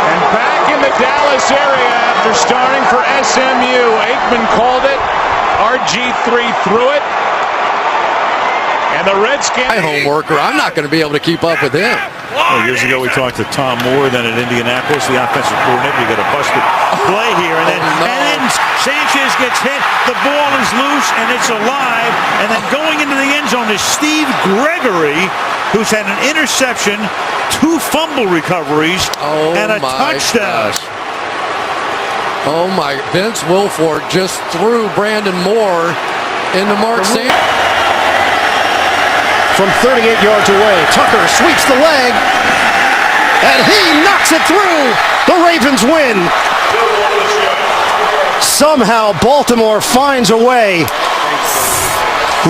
And back in the Dallas area after starting for SMU. Aikman called it. RG3 threw it. And the Redskins. My homework, or I'm not going to be able to keep up with him. Well, years ago, we talked to Tom Moore, then at Indianapolis, the offensive coordinator. You got a busted play here, and then Sanchez gets hit. The ball is loose, and it's alive. And then going into the end zone is Steve Gregory, who's had an interception, 2 fumble recoveries, and a touchdown. Gosh. Oh my! Vince Wilfork just threw Brandon Moore into Mark Sanchez. From 38 yards away, Tucker sweeps the leg, and he knocks it through. The Ravens win. Somehow Baltimore finds a way.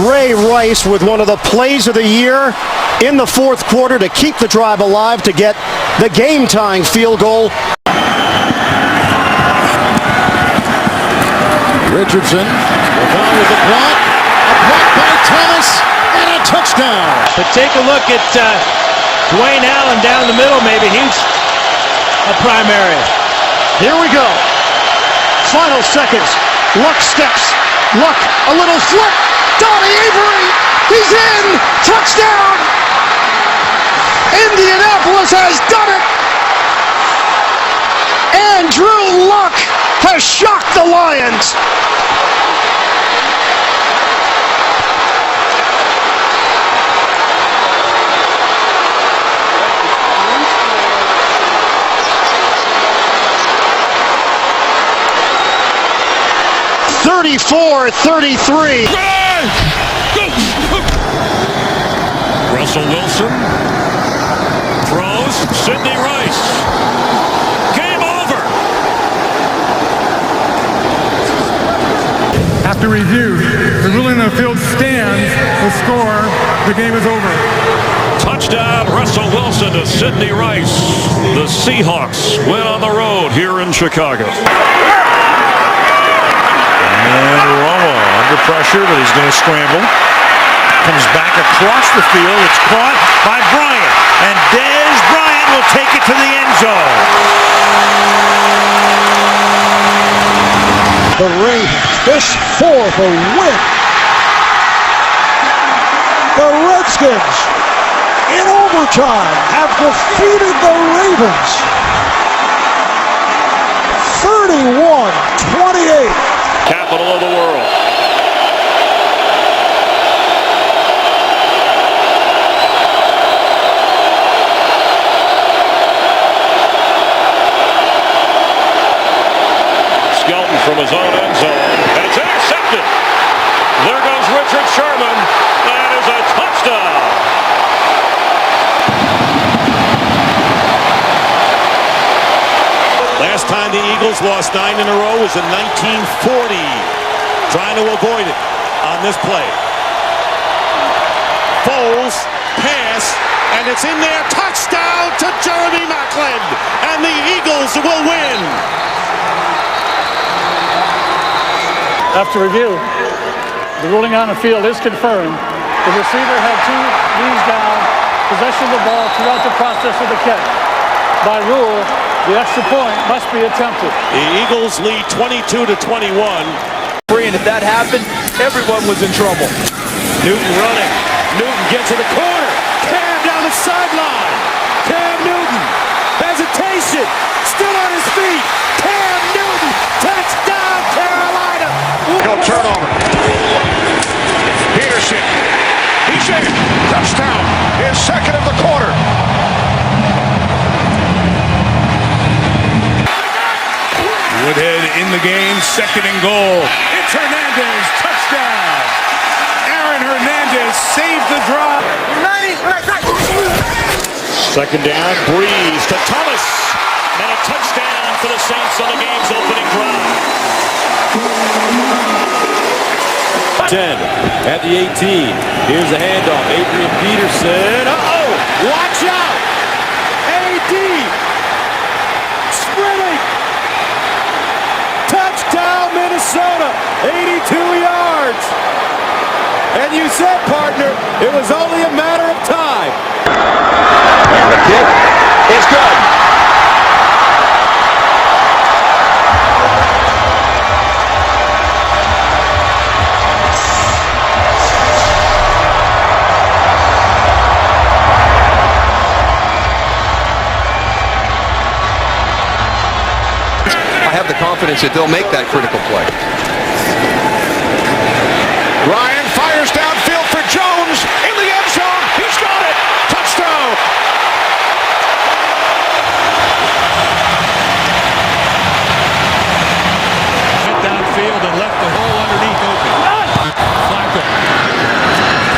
Ray Rice with one of the plays of the year in the fourth quarter to keep the drive alive to get the game-tying field goal. Richardson with the block. A block by Thomas, and a touchdown. But take a look at Dwayne Allen down the middle, maybe. He's a primary. Here we go. Final seconds. Luck steps. Luck, a little flip. Donnie Avery, he's in. Touchdown. Indianapolis has done it. And Drew Luck has shocked the Lions. (34-33). Russell Wilson throws. Sidney Rice. Game over. After review, the ruling on the field stands. The score, the game is over. Touchdown, Russell Wilson to Sidney Rice. The Seahawks win on the road here in Chicago. And Romo under pressure, but he's going to scramble. Comes back across the field. It's caught by Bryant. And Dez Bryant will take it to the end zone. The Ravens, this fourth a win. The Redskins, in overtime, have defeated the Ravens. 31-28. Capital of the world. Skelton from his own end zone. And it's intercepted. There goes Richard Sherman. That is a touchdown. Last time the Eagles lost 9 in a row was in 1940. Trying to avoid it on this play. Foles, pass, and it's in there. Touchdown to Jeremy Maclin. And the Eagles will win. After review, the ruling on the field is confirmed. The receiver had 2 knees down, possession of the ball throughout the process of the catch. By rule, the extra point must be attempted. The Eagles lead 22-21. And if that happened, everyone was in trouble. Newton running. Newton gets to the corner. Cam down the sideline. Cam Newton. Hesitation. Still on his feet. Cam Newton. Touchdown, Carolina. No turnover. Peterson. He's in. Touchdown. His second of the quarter. Woodhead in the game, 2nd and goal. It's Hernandez, touchdown. Aaron Hernandez saved the drive. 2nd down, Breeze to Thomas. And a touchdown for the Saints on the game's opening drive. 10 at the 18. Here's the handoff. Adrian Peterson. Uh-oh! Watch out! A.D. sprinting. Touchdown, Minnesota. 82 yards. And you said, partner, it was only a matter of time. And the kick is good. confidence that they'll make that critical play. Ryan fires downfield for Jones in the end zone. He's got it. Touchdown. Went downfield and left the hole underneath open. Flacco.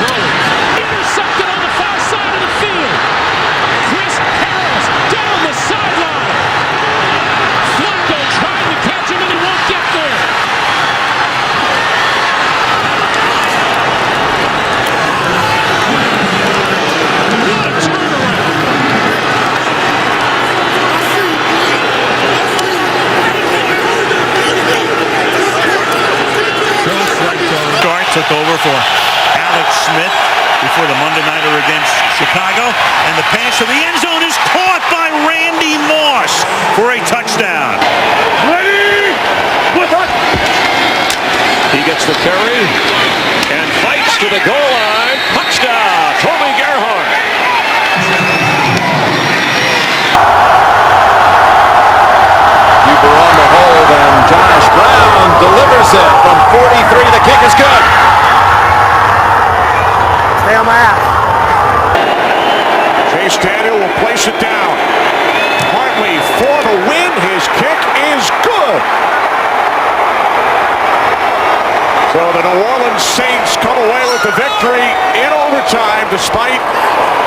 Throwing. Intercepted on the far side of the field. Chris Harris down the sideline. Flacco trying to catch him and he won't get there. What a turnaround. Start took over for Alex Smith before the Monday nighter against Chicago, and the pass to the end zone is caught by Randy Moss for a touchdown. He gets the carry and fights to the goal line. Touchdown, Toby Gerhardt. Keeper on the hold, and Josh Brown delivers it from 43. The kick is good. Stay on my ass. Chase Daniel will place it down. Hartley for the win. His kick is good. So the New Orleans Saints come away with the victory in overtime, despite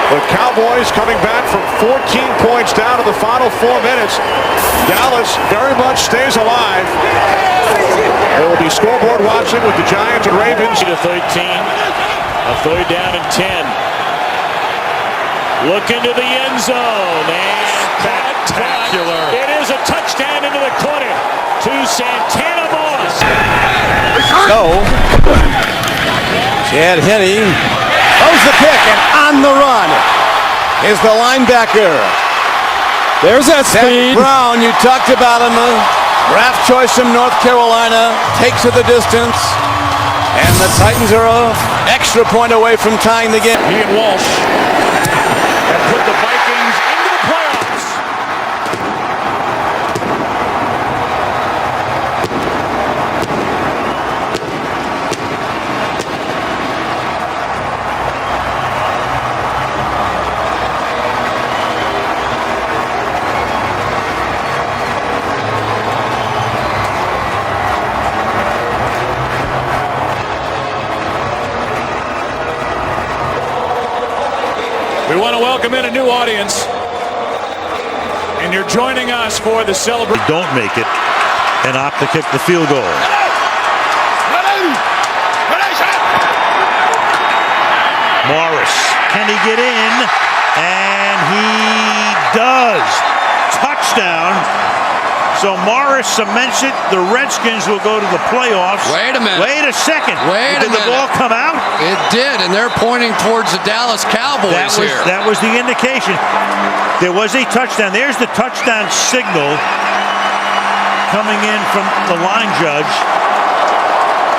the Cowboys coming back from 14 points down to the final 4 minutes. Dallas very much stays alive. There will be scoreboard watching with the Giants and Ravens. To 13, a third down and 10. Look into the end zone, and spectacular. It is a touchdown into the corner to Santana Moss. So, Chad Henne throws the pick, and on the run is the linebacker. There's that speed. Brown, you talked about him, draft choice from North Carolina, takes it the distance, and the Titans are an extra point away from tying the game. He and Walsh have put the Vikings into the playoffs. We want to welcome in a new audience, and you're joining us for the celebration. Don't make it and opt to kick the field goal. Morris, can he get in? And he does. Touchdown. So Morris cements it. The Redskins will go to the playoffs. Wait a minute. Wait a second. Wait a minute. Did the ball come out? It did, and they're pointing towards the Dallas Cowboys here. That was the indication. There was a touchdown. There's the touchdown signal coming in from the line judge.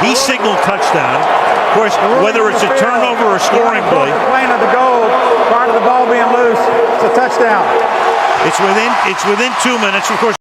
He signaled touchdown. Of course, whether it's a turnover or a scoring play. Playing of the goal prior to the ball being loose. It's a touchdown. It's within 2 minutes. Of course.